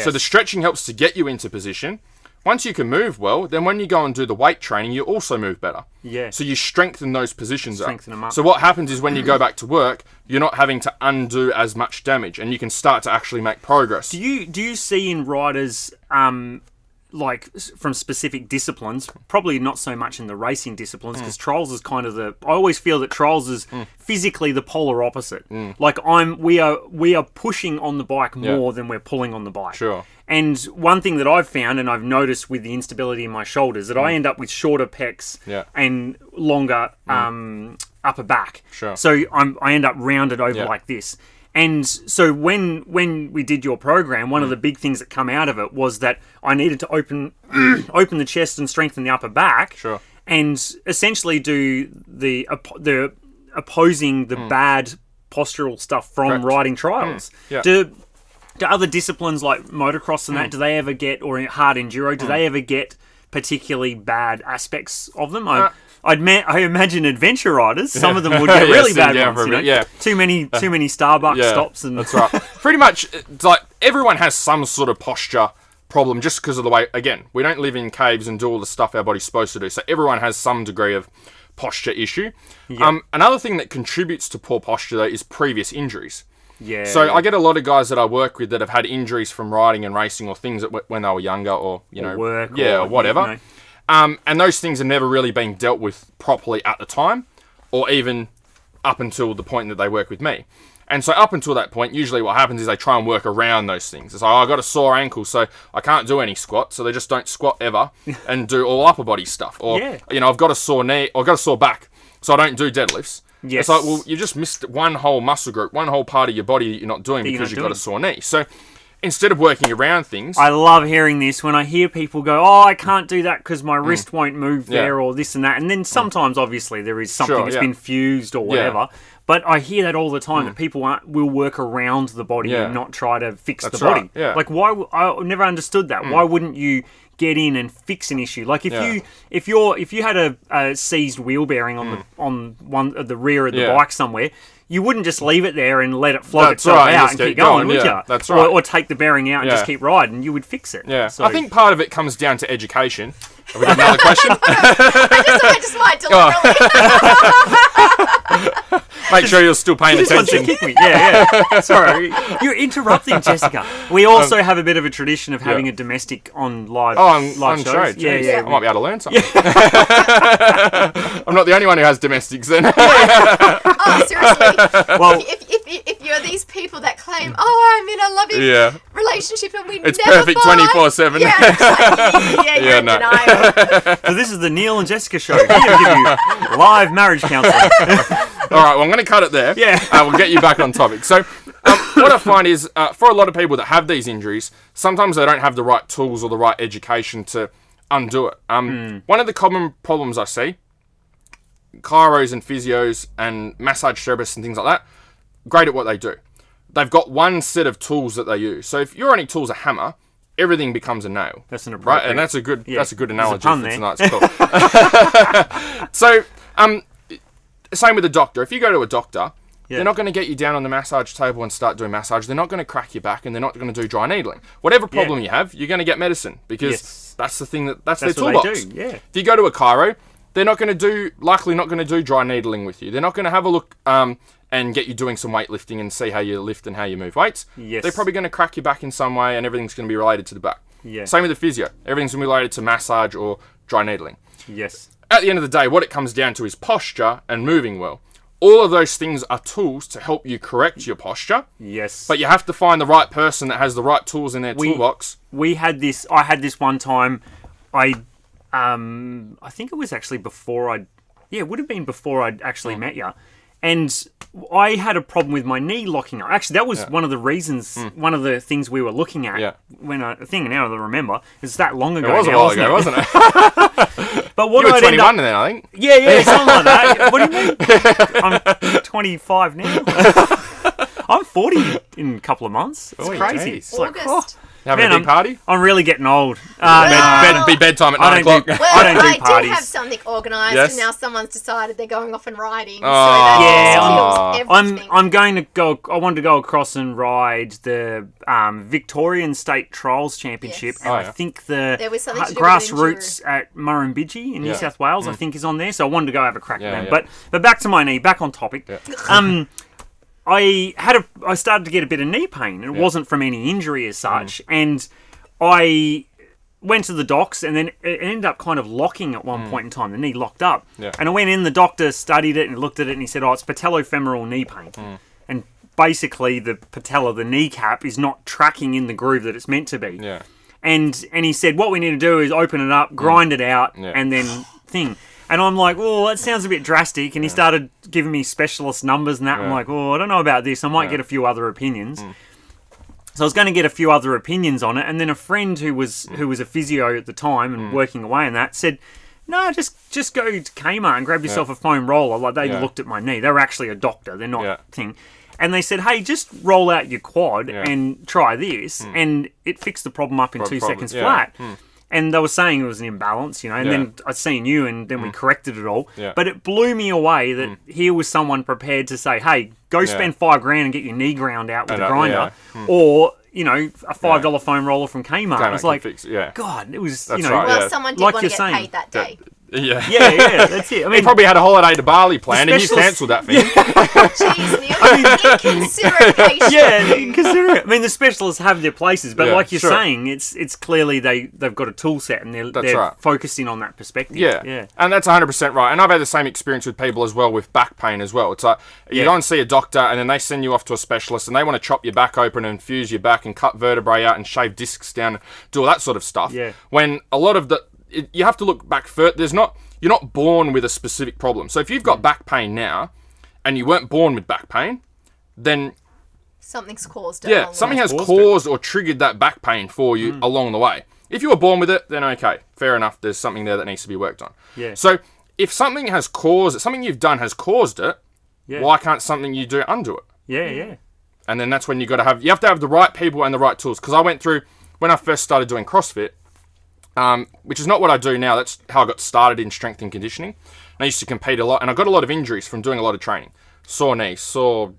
So the stretching helps to get you into position. Once you can move well, then when you go and do the weight training, you also move better. So you strengthen those positions
them up.
So what happens is when you go back to work, you're not having to undo as much damage and you can start to actually make progress.
Do you see in riders like from specific disciplines, probably not so much in the racing disciplines, because trials is kind of I always feel that trials is physically the polar opposite. Like we are pushing on the bike more than we're pulling on the bike.
Sure.
And one thing that I've found, and I've noticed with the instability in my shoulders, that I end up with shorter pecs and longer upper back.
Sure.
So I end up rounded over like this. And so when we did your program, one of the big things that come out of it was that I needed to open the chest and strengthen the upper back, and essentially do the opposing the bad postural stuff from riding trials. Do other disciplines like motocross and that, do they ever get, or hard enduro, do they ever get particularly bad aspects of them? I imagine adventure riders. Some of them would get really
sit
bad
down for
ones.
a bit, yeah.
Too many Starbucks stops, and
that's right. Pretty much, it's like everyone has some sort of posture problem just because of the way. Again, we don't live in caves and do all the stuff our body's supposed to do. So everyone has some degree of posture issue. Another thing that contributes to poor posture though is previous injuries.
Yeah.
So I get a lot of guys that I work with that have had injuries from riding and racing or things that when they were younger or
work
or whatever. And those things have never really been dealt with properly at the time, or even up until the point that they work with me. And so up until that point, usually what happens is they try and work around those things. It's like, I got a sore ankle, so I can't do any squat, so they just don't squat ever and do all upper body stuff. Or, I've got a sore knee, or I've got a sore back, so I don't do deadlifts.
Yes.
It's like, well, you just missed one whole muscle group, one whole part of your body that you're not doing because you've got a sore knee. So instead of working around things...
I love hearing this when I hear people go, I can't do that because my wrist won't move there or this and that. And then sometimes, obviously, there is something that's been fused or whatever. But I hear that all the time, that people will work around the body and not try to fix the body.
Right. Yeah.
Like, why? I never understood that. Why wouldn't you get in and fix an issue? Like, if you had a seized wheel bearing on one of the rear of the bike somewhere, you wouldn't just leave it there and let it float itself out and keep going, would you?
That's right.
Or take the bearing out and just keep riding. You would fix it.
Yeah.
So,
I think part of it comes down to education. Have we got another question?
I just might deliberately.
Make sure you're still paying
Just wants to
attention.
kick me. Yeah. Sorry. You're interrupting, Jessica. We also have a bit of a tradition of having a domestic on live
on
shows.
show.
Yeah.
I might be able to learn something. I'm not the only one who has domestics then.
Oh, seriously.
Well,
if you're these people that claim, I'm in a loving relationship and
it's
never
perfect
fight.
24/7.
Yeah, exactly. You're in denial.
so this is the Neil and Jessica show. We're going to give you live marriage counselling.
All right, well, I'm going to cut it there.
Yeah.
We'll get you back on topic. So what I find is, for a lot of people that have these injuries, sometimes they don't have the right tools or the right education to undo it. One of the common problems I see, chiros and physios and massage therapists and things like that, great at what they do. They've got one set of tools that they use. So if your only tool's a hammer, everything becomes a nail.
That's an appropriate.
Right, and that's a good analogy
pun
for
there.
tonight's talk. So, same with a doctor. If you go to a doctor, they're not going to get you down on the massage table and start doing massage. They're not going to crack your back, and they're not going to do dry needling. Whatever problem you have, you're going to get medicine because that's the thing that's their
what
toolbox.
they do. Yeah.
If you go to a chiro, they're likely not going to do dry needling with you. They're not going to have a look and get you doing some weightlifting and see how you lift and how you move weights.
Yes.
They're probably going to crack your back in some way, and everything's going to be related to the back.
Yeah.
Same with the physio. Everything's going to be related to massage or dry needling.
Yes.
At the end of the day, what it comes down to is posture and moving well. All of those things are tools to help you correct your posture.
Yes.
But you have to find the right person that has the right tools in their toolbox.
I had this one time. I think it was actually before it would have been before I'd actually met you. And I had a problem with my knee locking up. Actually, that was one of the reasons, one of the things we were looking at when I think now that I remember, it's that long ago.
It was a while ago, wasn't it?
But what
you were
I'd
21 then, I think.
Yeah, something like that. What do you mean? I'm 25 now. I'm 40 in a couple of months. It's crazy.
Geez.
It's like,
August.
Having a big party?
I'm really getting old.
Be bedtime at 9
I don't
o'clock.
do-
Well,
I don't do
I
parties.
did have something organised,
Yes.
and now someone's decided they're going off and riding.
Oh.
So
Yeah,
that just kills everything.
I'm going to go. I wanted to go across and ride the Victorian State Trials Championship,
Yes.
and
Oh,
I
yeah.
think the
There was something to do with an
grassroots at Murrumbidgee in New
Yeah.
South Wales, I think, is on there. So I wanted to go have a crack at them.
yeah.
But back to my knee. Back on topic. I started to get a bit of knee pain. It wasn't from any injury as such, and I went to the docs, and then it ended up kind of locking at one point in time. The knee locked up.
Yeah.
And I went in, the doctor studied it and looked at it, and he said, it's patellofemoral knee pain. And basically, the patella, the kneecap, is not tracking in the groove that it's meant to be.
Yeah.
And he said, what we need to do is open it up, grind it out,
Yeah.
and then thing. And I'm like, that sounds a bit drastic. And he started giving me specialist numbers and that. I'm like, I don't know about this. I might get a few other opinions. So I was going to get a few other opinions on it. And then a friend who was a physio at the time and working away in that said, no, just go to Kmart and grab yourself a foam roller. Like, they looked at my knee. They were actually a doctor. They're not thing. And they said, hey, just roll out your quad and try this. And it fixed the problem up in 2 seconds flat. and they were saying it was an imbalance, and then I'd seen you, and then we corrected it all.
Yeah.
But it blew me away that here was someone prepared to say, hey, go spend $5,000 and get your knee ground out with a grinder, or a $5 foam roller from Kmart. It was like, God, it was,
That's right,
Well, someone did
like
want to
you're
get
saying.
paid that day.
Yeah.
Yeah, that's it. I
He
mean,
probably had a holiday to Bali planned, and you
specialist-
cancelled that thing.
Jeez, Neil. Inconsiderate patient.
yeah, consider it. I mean, the specialists have their places, but
Yeah,
like you're
sure.
saying, it's clearly they've got a tool set and they're
right.
focusing on that perspective.
Yeah, and that's 100% right. And I've had the same experience with people as well with back pain as well. It's like you go and see a doctor, and then they send you off to a specialist, and they want to chop your back open and fuse your back and cut vertebrae out and shave discs down, and do all that sort of stuff.
Yeah.
When a lot of you have to look back further. You're not born with a specific problem. So if you've got back pain now, and you weren't born with back pain, then
Something's caused it. along the
something
way.
has caused or triggered that back pain for you along the way. If you were born with it, then okay, fair enough. There's something there that needs to be worked on.
Yeah.
So if something has caused it, something you've done has caused it, why can't something you do undo it?
Yeah.
And then that's when you have to have the right people and the right tools. Because I went through when I first started doing CrossFit, which is not what I do now. That's how I got started in strength and conditioning. And I used to compete a lot, and I got a lot of injuries from doing a lot of training. Sore knees, sore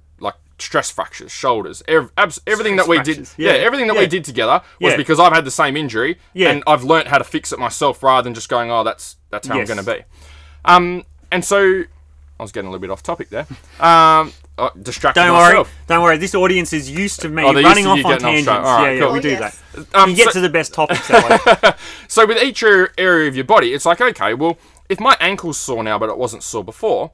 stress fractures, shoulders, everything that we did.
Yeah.
Everything that we did together was because I've had the same injury, and I've learnt how to fix it myself rather than just going, oh, that's how I'm going to be. And so I was getting a little bit off topic there. Distracted myself.
Don't worry. This audience is used to me
they're used
running
to
off
you
on
getting off
tangents.
track. All right,
yeah,
cool.
we do
Yes.
that. You get to the best topics that way.
So with each area of your body, it's like, okay, well, if my ankle's sore now, but it wasn't sore before,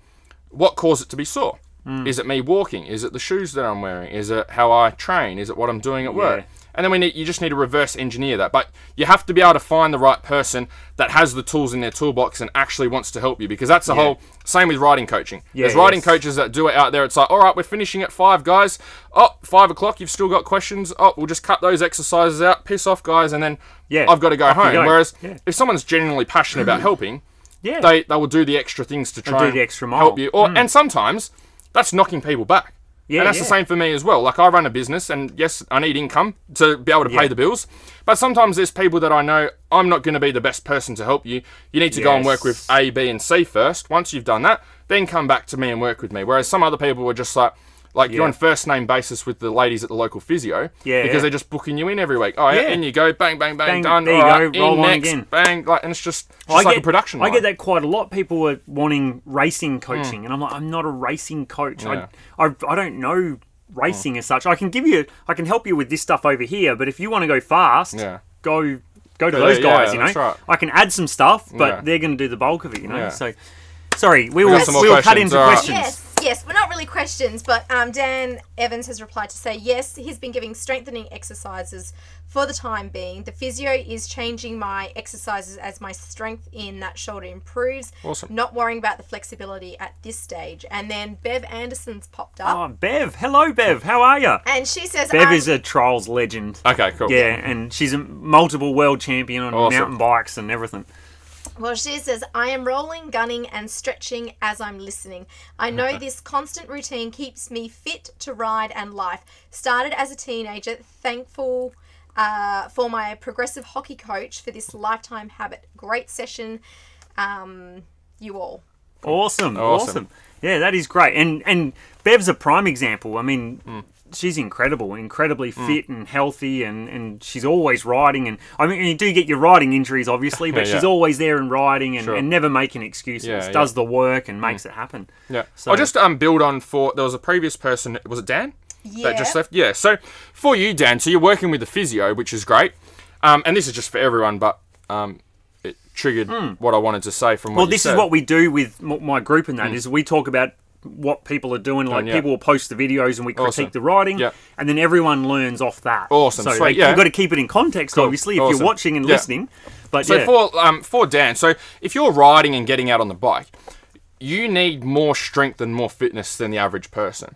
what caused it to be sore? Is it me walking? Is it the shoes that I'm wearing? Is it how I train? Is it what I'm doing at work? And then you just need to reverse engineer that. But you have to be able to find the right person that has the tools in their toolbox and actually wants to help you. Because that's the whole, same with riding coaching. There's riding coaches that do it out there. It's like, all right, we're finishing at 5, guys. Oh, 5 o'clock, you've still got questions. Oh, we'll just cut those exercises out. Piss off, guys. And then I've got to go home. Whereas if someone's genuinely passionate about helping, they will do the extra things to try
do
and
the extra mile.
help you. And sometimes that's knocking people back. And that's the same for me as well. Like, I run a business, and yes, I need income to be able to pay the bills. But sometimes there's people that I know, I'm not going to be the best person to help you. You need to go and work with A, B, and C first. Once you've done that, then come back to me and work with me. Whereas some other people were just like you're on first name basis with the ladies at the local physio because they're just booking you in every week. Oh, in you go, bang, bang, bang, done.
There you
right,
go, roll
in
on
next,
again.
bang, and it's just like a production line.
I get that quite a lot. People were wanting racing coaching, and I'm like, I'm not a racing coach.
Yeah.
I don't know racing as such. I can help you with this stuff over here, but if you want to go fast, go to those guys.
that's right.
I can add some stuff, but they're going to do the bulk of it. So, sorry, we will cut into questions.
Yes, but not really questions, but Dan Evans has replied to say, yes, he's been giving strengthening exercises for the time being. The physio is changing my exercises as my strength in that shoulder improves.
Awesome.
Not worrying about the flexibility at this stage. And then Bev Anderson's popped up.
Oh, Bev. Hello, Bev. How are you?
And she says...
Bev is a trials legend.
Okay, cool.
Yeah, and she's a multiple world champion on mountain bikes and everything.
Well, she says, I am rolling, gunning, and stretching as I'm listening. I know this constant routine keeps me fit to ride and life. Started as a teenager, thankful for my progressive hockey coach for this lifetime habit. Great session, you all.
Awesome. Yeah, that is great. And Bev's a prime example. I mean... She's incredibly fit and healthy, and she's always riding. And I mean, you do get your riding injuries, obviously, but she's always there and riding and never making excuses. Does the work and makes it happen.
Yeah.
So,
I'll just build on there was a previous person, was it Dan?
Yeah.
That just left? Yeah. So for you, Dan, so you're working with the physio, which is great. And this is just for everyone, but it triggered what I wanted to say from what you
this
said.
is what we do with my group, and that is we talk about what people are doing. Like people will post the videos and we critique the writing, and then everyone learns off that.
Awesome.
So
Sweet.
you've got to keep it in context, obviously, if you're watching and listening. But
so for Dan, so if you're riding and getting out on the bike, you need more strength and more fitness than the average person.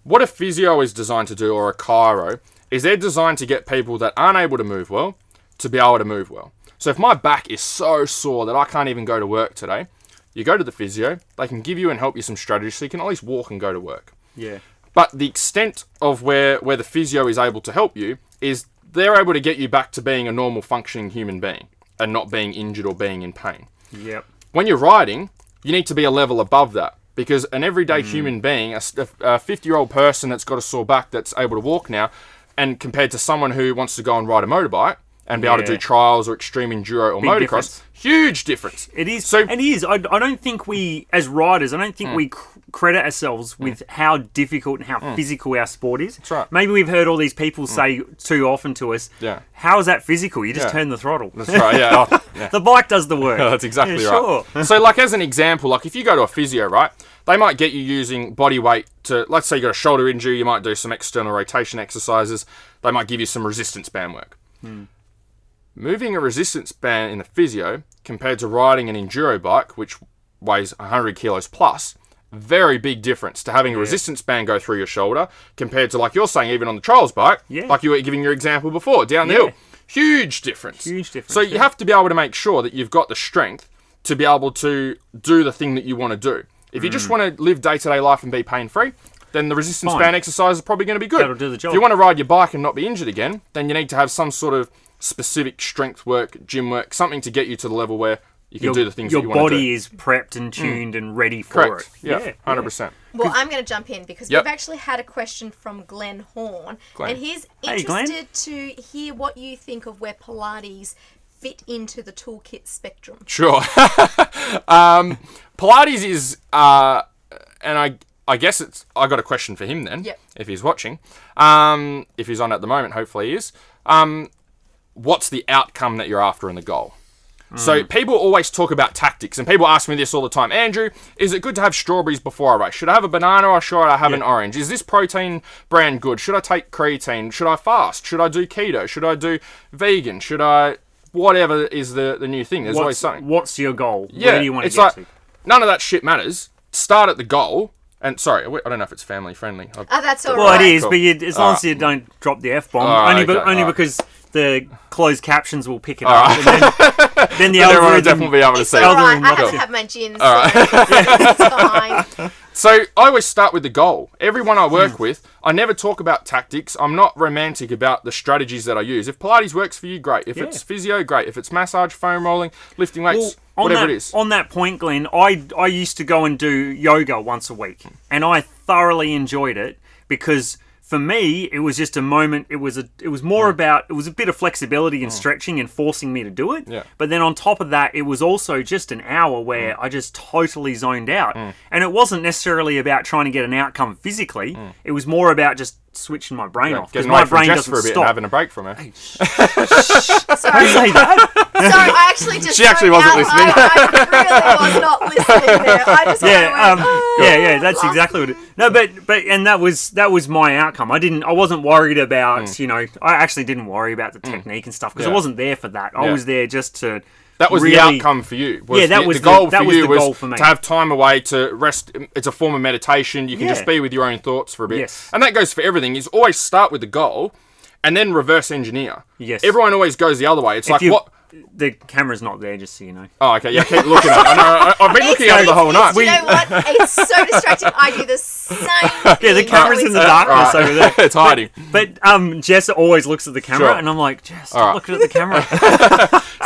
What a physio is designed to do, or a chiro, is they're designed to get people that aren't able to move well to be able to move well. So if my back is so sore that I can't even go to work today, you go to the physio, they can give you and help you some strategies so you can at least walk and go to work.
Yeah.
But the extent of where the physio is able to help you is they're able to get you back to being a normal functioning human being and not being injured or being in pain.
Yep.
When you're riding, you need to be a level above that. Because an everyday human being, a 50-year-old person that's got a sore back that's able to walk now, and compared to someone who wants to go and ride a motorbike and be able to do trials or extreme enduro or
Big
motocross,
difference.
Huge difference.
It is.
So,
and it is. I don't think we, as riders, I don't think we credit ourselves with how difficult and how physical our sport is.
That's right.
Maybe we've heard all these people say too often to us, how is that physical? You just turn the throttle.
That's right, yeah. Oh, yeah.
The bike does the work.
That's exactly right.
Sure.
So, like, as an example, like, if you go to a physio, right, they might get you using body weight to, let's say you got a shoulder injury, you might do some external rotation exercises. They might give you some resistance band work. Moving a resistance band in the physio compared to riding an enduro bike, which weighs 100 kilos plus, very big difference to having a resistance band go through your shoulder compared to, like you're saying, even on the trials bike, like you were giving your example before, down the hill. Huge difference.
Huge difference.
So you have to be able to make sure that you've got the strength to be able to do the thing that you want to do. If you just want to live day-to-day life and be pain-free, then the resistance band exercise is probably going to be good.
That'll do the job.
If you want to ride your bike and not be injured again, then you need to have some sort of specific strength work, gym work, something to get you to the level where you can do the things that you want to do.
Your body is prepped and tuned and ready for it.
Yeah, 100%.
Well, I'm going to jump in because we've actually had a question from Glenn Horn. And he's interested to hear what you think of where Pilates fit into the toolkit spectrum.
Sure. Pilates is, and I guess it's, I got a question for him then, if he's watching. If he's on at the moment, hopefully he is. What's the outcome that you're after in the goal? So people always talk about tactics, and people ask me this all the time. Andrew, is it good to have strawberries before I race? Should I have a banana or should I have an orange? Is this protein brand good? Should I take creatine? Should I fast? Should I do keto? Should I do vegan? Should I... Whatever is the new thing. There's always something.
What's your goal? Where do you want to get to?
None of that shit matters. Start at the goal. And sorry, I don't know if it's family friendly.
That's all right.
Well, it is, but as long as you don't drop the F-bomb. Only because the closed captions will pick it up. And then the algorithm
will definitely be able to see it.
All right. I have to have my gins. All right. It's fine.
So I always start with the goal. Everyone I work with, I never talk about tactics. I'm not romantic about the strategies that I use. If Pilates works for you, great. If it's physio, great. If it's massage, foam rolling, lifting weights, whatever it is.
On that point, Glenn, I used to go and do yoga once a week, and I thoroughly enjoyed it because for me, it was just a moment. It was more about, it was a bit of flexibility and stretching and forcing me to do it.
Yeah.
But then on top of that, it was also just an hour where I just totally zoned out. And it wasn't necessarily about trying to get an outcome physically. It was more about just switching my brain off because my brain doesn't
for a bit
stop.
and having a break from her.
Sorry.
Say that.
Sorry, I actually just...
She actually wasn't listening.
I really was not listening there. I just went,
that's exactly what it... No, but and that was my outcome. I wasn't worried about, I actually didn't worry about the technique and stuff because I wasn't there for that. I was there just to...
That was
really,
the outcome for you. The goal for me. To have time away to rest. It's a form of meditation. You can just be with your own thoughts for a bit.
Yes.
And that goes for everything. Is always start with the goal and then reverse engineer.
Yes.
Everyone always goes the other way. It's like, what...
The camera's not there, just so you know.
Oh, okay. Yeah, keep looking at it. I know. I've been looking at it the whole night.
You know what? It's so distracting. I do the same thing.
Yeah, the camera's in the darkness over there.
It's hiding.
But Jess always looks at the camera, and I'm like, Jess, stop looking at the camera.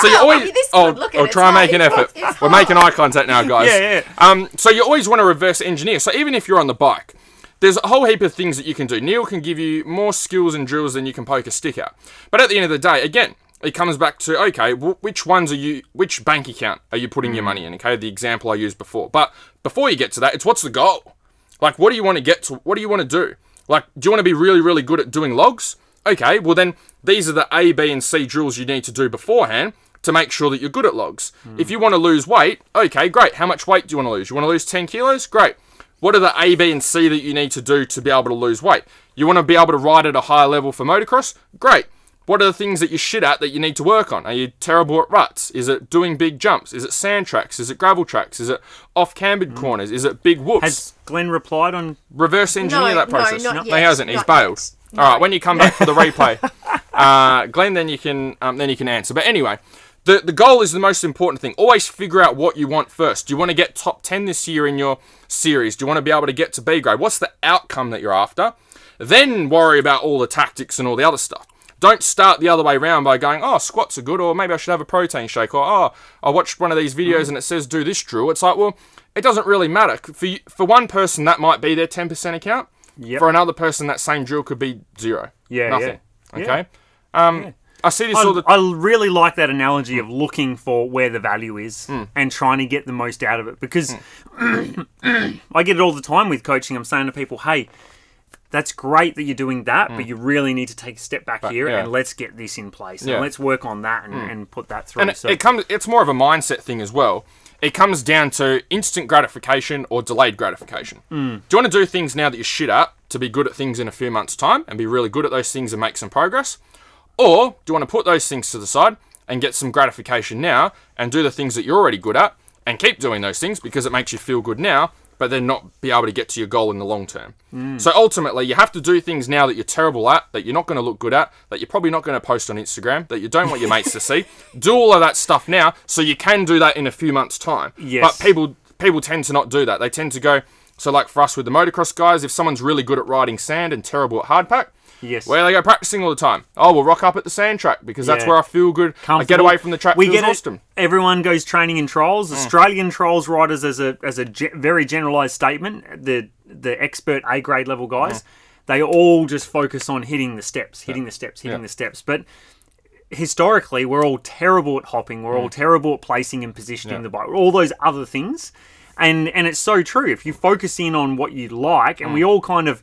So you always... I'll try and make an effort. We're making eye contact now, guys.
Yeah.
So you always want to reverse engineer. So even if you're on the bike, there's a whole heap of things that you can do. Neil can give you more skills and drills than you can poke a stick at. But at the end of the day, again... It comes back to, okay, which bank account are you putting your money in? Okay, the example I used before. But before you get to that, it's what's the goal? Like, what do you want to get to? What do you want to do? Like, do you want to be really, really good at doing logs? Okay, well then, these are the A, B, and C drills you need to do beforehand to make sure that you're good at logs. If you want to lose weight, okay, great. How much weight do you want to lose? You want to lose 10 kilos? Great. What are the A, B, and C that you need to do to be able to lose weight? You want to be able to ride at a higher level for motocross? Great. What are the things that you're shit at that you need to work on? Are you terrible at ruts? Is it doing big jumps? Is it sand tracks? Is it gravel tracks? Is it off-cambered corners? Is it big whoops?
Has Glenn replied on...
Reverse engineer that process?
No, not
yet. He hasn't. He's bailed.
No.
All right, when you come back for the replay, Glenn, then you can answer. But anyway, the goal is the most important thing. Always figure out what you want first. Do you want to get top 10 this year in your series? Do you want to be able to get to B grade? What's the outcome that you're after? Then worry about all the tactics and all the other stuff. Don't start the other way around by going, oh, squats are good, or maybe I should have a protein shake, or oh, I watched one of these videos and it says do this drill. It's like, well, it doesn't really matter. For one person, that might be their 10% account.
Yep.
For another person, that same drill could be 0.
Yeah,
nothing.
yeah.
Okay.
Yeah.
I see this all the
I really like that analogy of looking for where the value is and trying to get the most out of it, because I get it all the time with coaching. I'm saying to people, hey, that's great that you're doing that, but you really need to take a step back here and let's get this in place and let's work on that and put that through.
And it's more of a mindset thing as well. It comes down to instant gratification or delayed gratification. Do you want to do things now that you're shit at to be good at things in a few months' time and be really good at those things and make some progress? Or do you want to put those things to the side and get some gratification now and do the things that you're already good at and keep doing those things because it makes you feel good now, but then not be able to get to your goal in the long term? So ultimately, you have to do things now that you're terrible at, that you're not going to look good at, that you're probably not going to post on Instagram, that you don't want your mates to see. Do all of that stuff now so you can do that in a few months' time.
Yes.
But people tend to not do that. They tend to go, so like for us with the motocross guys, if someone's really good at riding sand and terrible at hardpack,
yes,
where they go practicing all the time. Oh, we'll rock up at the sand track because that's where I feel good. I get away from the track.
We
feels
get
awesome.
it. Everyone goes training in trials. Australian trials riders, as a very generalised statement, the expert A grade level guys, they all just focus on hitting the steps. But historically, we're all terrible at hopping. We're all terrible at placing and positioning the bike. All those other things, and it's so true. If you focus in on what you like, and we all kind of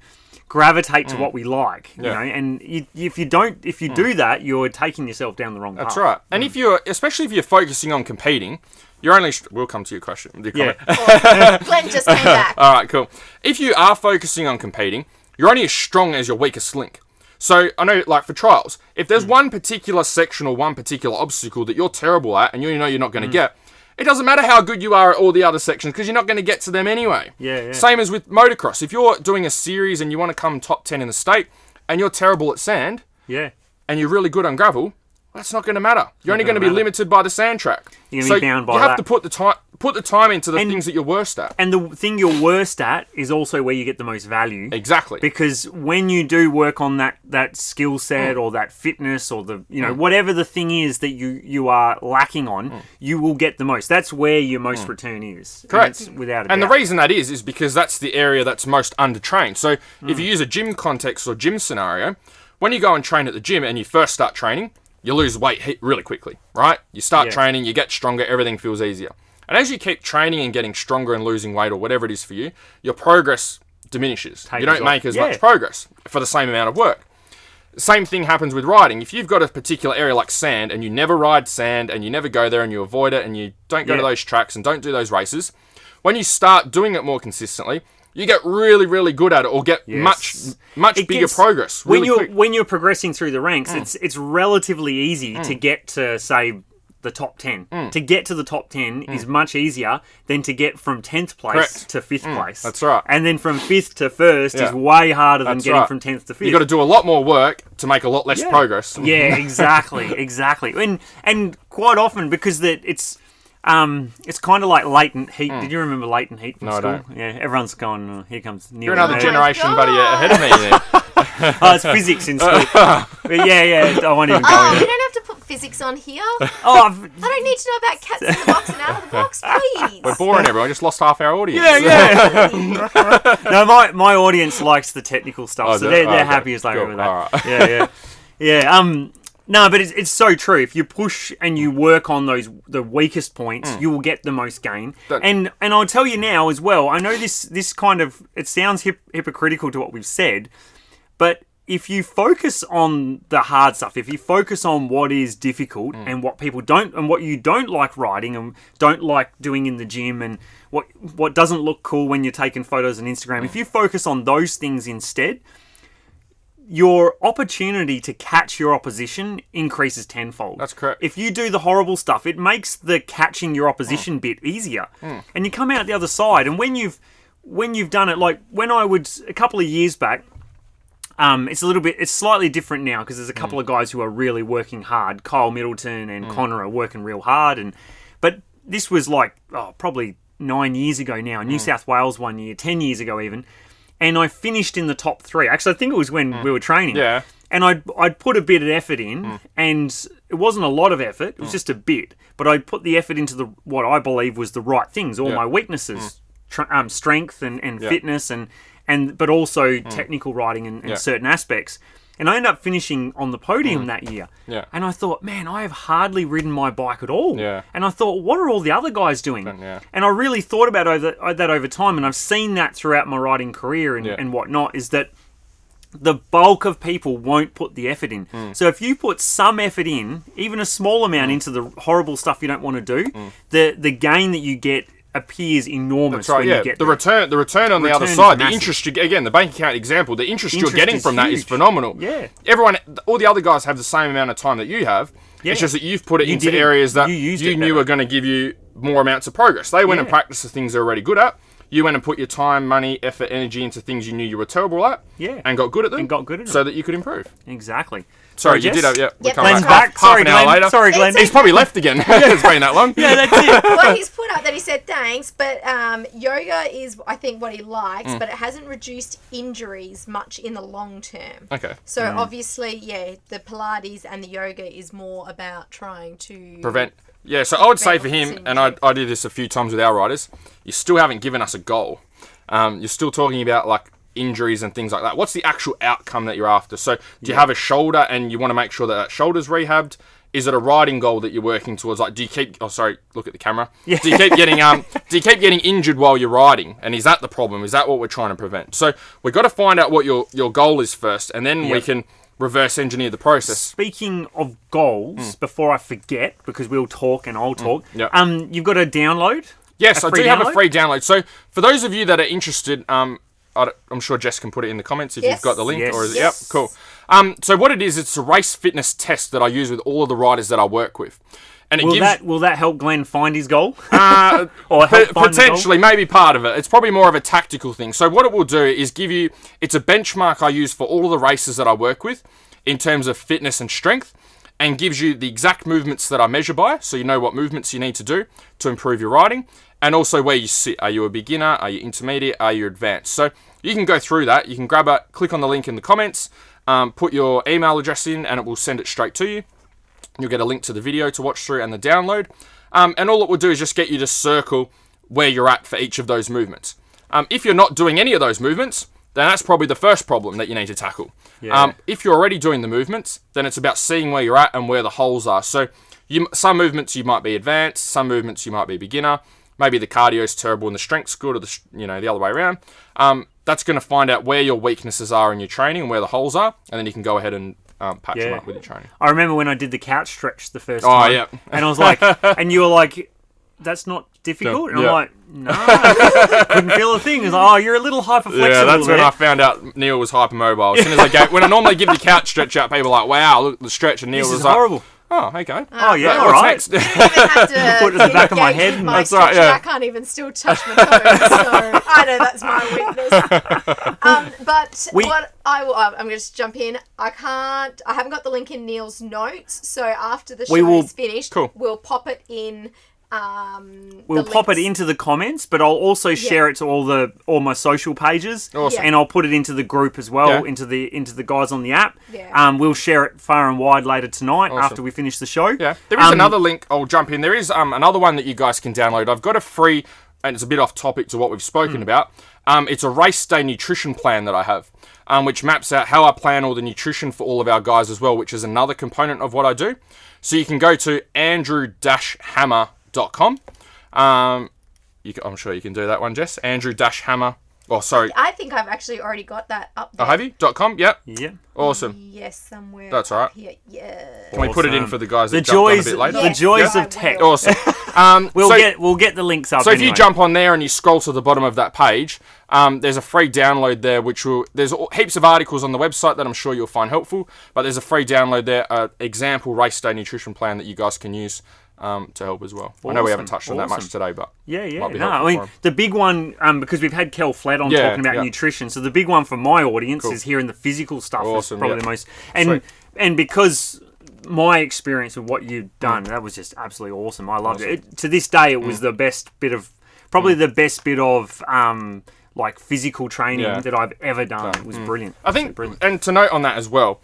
gravitate to what we like, you know, and if you do that, you're taking yourself down the wrong path.
That's right. And especially if you're focusing on competing, you're only. We'll come to your question.
Yeah.
Glenn just came back.
All right, cool. If you are focusing on competing, you're only as strong as your weakest link. So I know, like for trials, if there's one particular section or one particular obstacle that you're terrible at, and you know you're not going to get, it doesn't matter how good you are at all the other sections because you're not going to get to them anyway.
Yeah.
Same as with motocross. If you're doing a series and you want to come top 10 in the state and you're terrible at sand
Yeah.
and you're really good on gravel, that's not going to matter. You're only going to be limited by the sand track.
You're going to be bound by
you have
that.
to put the time into the things that you're worst at.
And the thing you're worst at is also where you get the most value.
Exactly.
Because when you do work on that skill set or that fitness or the whatever the thing is that you are lacking on, you will get the most. That's where your most return is.
Correct.
And without a
And
doubt.
the reason that is because that's the area that's most undertrained. So if you use a gym context or gym scenario, when you go and train at the gym and you first start training, you lose weight really quickly, right? You start training, you get stronger, everything feels easier. And as you keep training and getting stronger and losing weight or whatever it is for you, your progress diminishes. You don't make as much progress for the same amount of work. Same thing happens with riding. If you've got a particular area like sand and you never ride sand and you never go there and you avoid it and you don't go to those tracks and don't do those races, when you start doing it more consistently, you get really, really good at it or get much bigger progress really quick.
When you're progressing through the ranks, it's relatively easy to get to, say, the top 10. To get to the top 10 is much easier than to get from 10th place to 5th place.
That's right.
And then from 5th to 1st is way harder than getting from 10th to 5th.
You've got to do a lot more work to make a lot less progress.
Yeah, exactly. And quite often, because it's kind of like latent heat. Did you remember latent heat from school?
I don't.
Yeah, everyone's going, here comes Neil.
You're another
Nerd.
generation, buddy, ahead of me there.
Oh, it's physics in school. But yeah, I won't even go
Oh,
into
we
it.
don't have to put physics on here. I
Oh,
don't need to know about cats in the box and out of the box, please.
We're boring everyone. Just lost half our audience.
yeah. No, my audience likes the technical stuff,
Oh,
so
do they?
they're
Oh,
happy as they
cool.
are with that.
All right.
Yeah. No, but it's so true. If you push and you work on the weakest points, you will get the most gain. And I'll tell you now as well. I know this kind of it sounds hypocritical to what we've said, but if you focus on the hard stuff, if you focus on what is difficult and what people don't and what you don't like riding and don't like doing in the gym and what doesn't look cool when you're taking photos on Instagram, if you focus on those things instead, your opportunity to catch your opposition increases tenfold.
That's correct.
If you do the horrible stuff, it makes the catching your opposition bit easier. And you come out the other side. And when you've done it, like when I would, a couple of years back, it's slightly different now because there's a couple of guys who are really working hard. Kyle Middleton and Connor are working real hard. But this was like, probably 9 years ago now. New South Wales 1 year, 10 years ago even. And I finished in the top 3. Actually, I think it was when we were training.
Yeah.
and I'd put a bit of effort in, and it wasn't a lot of effort. It was just a bit, but I'd put the effort into what I believe was the right things, all my weaknesses, strength and fitness, and but also technical riding and certain aspects. And I ended up finishing on the podium that year.
Yeah.
And I thought, man, I have hardly ridden my bike at all.
Yeah.
And I thought, what are all the other guys doing?
Yeah.
And I really thought about that over time, and I've seen that throughout my riding career and whatnot, is that the bulk of people won't put the effort in. So if you put some effort in, even a small amount into the horrible stuff you don't want to do, the gain that you get appears enormous.
That's right,
when you get
the return on the other
Return's
side, the
massive.
interest again, the bank account example, the interest you're getting
is
from that is
huge.
phenomenal.
Yeah.
Everyone, all the other guys have the same amount of time that you have.
Yeah.
It's just that you've put it
You
into
did it-
areas that
you used
you
it
knew
better.
were going to give you more amounts of progress. They went and
Yeah.
practiced the things they're already good at. You went and put your time, money, effort, energy into things you knew you were terrible at.
Yeah.
And got good at them.
And got good at
so that you could improve.
Exactly.
Sorry, you
Jess?
did have, we'll
Yep,
come
Glenn's
back.
back.
Half
Sorry,
an hour
Glenn.
later.
Sorry, Glenn.
He's probably left again. It's been that long.
Yeah, that's it.
Well, he's put up that he said thanks, but yoga is, I think, what he likes, but it hasn't reduced injuries much in the long term.
Okay.
So obviously, the Pilates and the yoga is more about trying to
Prevent. Yeah, so I would say for him,
Prevent
and I do this a few times with our riders, you still haven't given us a goal. You're still talking about like injuries and things like that. What's the actual outcome that you're after? So do you have a shoulder and you want to make sure that shoulder's rehabbed? Is it a riding goal that you're working towards? Like, do you keep? Oh, sorry, look at the camera.
Yeah.
Do you keep getting Do you keep getting injured while you're riding? And is that the problem? Is that what we're trying to prevent? So we've got to find out what your goal is first, and then we can reverse engineer the process.
Speaking of goals, before I forget, because we'll talk and I'll talk.
Yep.
You've got a download.
Yes,
A
I
free
do have a
download?
free download. So for those of you that are interested, I'm sure Jess can put it in the comments if
Yes.
you've got the link.
Yes.
Or is it?
Yes.
Yep, cool. So what it is, it's a race fitness test that I use with all of the riders that I work with. And it
Will that help Glenn find his goal?
Uh,
Or help find the
potentially, maybe part of it. It's probably more of a tactical thing. So what it will do is give you, it's a benchmark I use for all of the races that I work with in terms of fitness and strength, and gives you the exact movements that I measure by, so you know what movements you need to do to improve your riding, and also where you sit. Are you a beginner? Are you intermediate? Are you advanced? So you can go through that. You can grab it, click on the link in the comments, put your email address in, and it will send it straight to you. You'll get a link to the video to watch through and the download. And all it will do is just get you to circle where you're at for each of those movements. If you're not doing any of those movements, then that's probably the first problem that you need to tackle.
Yeah.
If you're already doing the movements, then it's about seeing where you're at and where the holes are. So some movements you might be advanced, some movements you might be beginner. Maybe the cardio's terrible and the strength's good, or the other way around. That's going to find out where your weaknesses are in your training and where the holes are, and then you can go ahead and patch them up with your training.
I remember when I did the couch stretch the first
Oh,
time.
yeah.
And I was like, and you were like, that's not difficult? And
Yeah.
I'm like, no, couldn't feel a thing. It's like, oh, you're a little hyperflexible
Yeah, that's when
there.
I found out Neil was hypermobile. As soon as when I normally give the couch stretch out, people are like, wow, look at the stretch, and Neil
This
was
is
like,
horrible.
oh, okay.
Oh, yeah,
What's
all right.
next?
I don't even have to
Put it at the back of my
engage
head.
with my
That's right,
stretcher.
yeah.
I can't even still touch my toes, so I know that's my weakness. But I'm going to jump in. I haven't got the link in Neil's notes, so after the show is finished,
Cool.
we'll pop it in.
We'll pop it into the comments, but I'll also share it to all my social pages,
Awesome.
and I'll put it into the group as well,
Yeah.
into the guys on the app.
Yeah.
We'll share it far and wide later tonight
Awesome.
after we finish the show.
Yeah, there is another link. I'll jump in. There is another one that you guys can download. I've got a free, and it's a bit off topic to what we've spoken about. It's a race day nutrition plan that I have, which maps out how I plan all the nutrition for all of our guys as well, which is another component of what I do. So you can go to andrew-hammer.com. I'm sure you can do that one, Jess. Andrew-hammer. Oh, sorry.
I think I've actually already got that up
Oh,
there.
have you? .com? Yep.
Yeah.
Awesome.
Yes, somewhere.
That's all right.
up here. Yeah.
Can we put it in
Awesome.
for the guys that
The
jumped on a
joys,
bit later?
Yes.
the joys
Yeah.
of tech.
I will.
Awesome.
We'll get the links up.
So if you
anyway.
jump on there and you scroll to the bottom of that page, there's a free download there, there's heaps of articles on the website that I'm sure you'll find helpful, but there's a free download there, example race day nutrition plan that you guys can use to help as well. I know we haven't touched on that much today, but
Yeah.
might be
No,
helpful
I mean,
for 'em.
the big one, because we've had Kel Flett on
Yeah,
talking about
yeah.
nutrition, so the big one for my audience is hearing the physical stuff.
Awesome,
is probably
yeah.
the most,
Sweet.
and because my experience with what you've done, that was just absolutely awesome. I loved it. To this day, it was the best bit of, probably the best bit of, like physical training
Yeah.
that I've ever done. It was brilliant.
I think,
Absolutely brilliant.
and to note on that as well,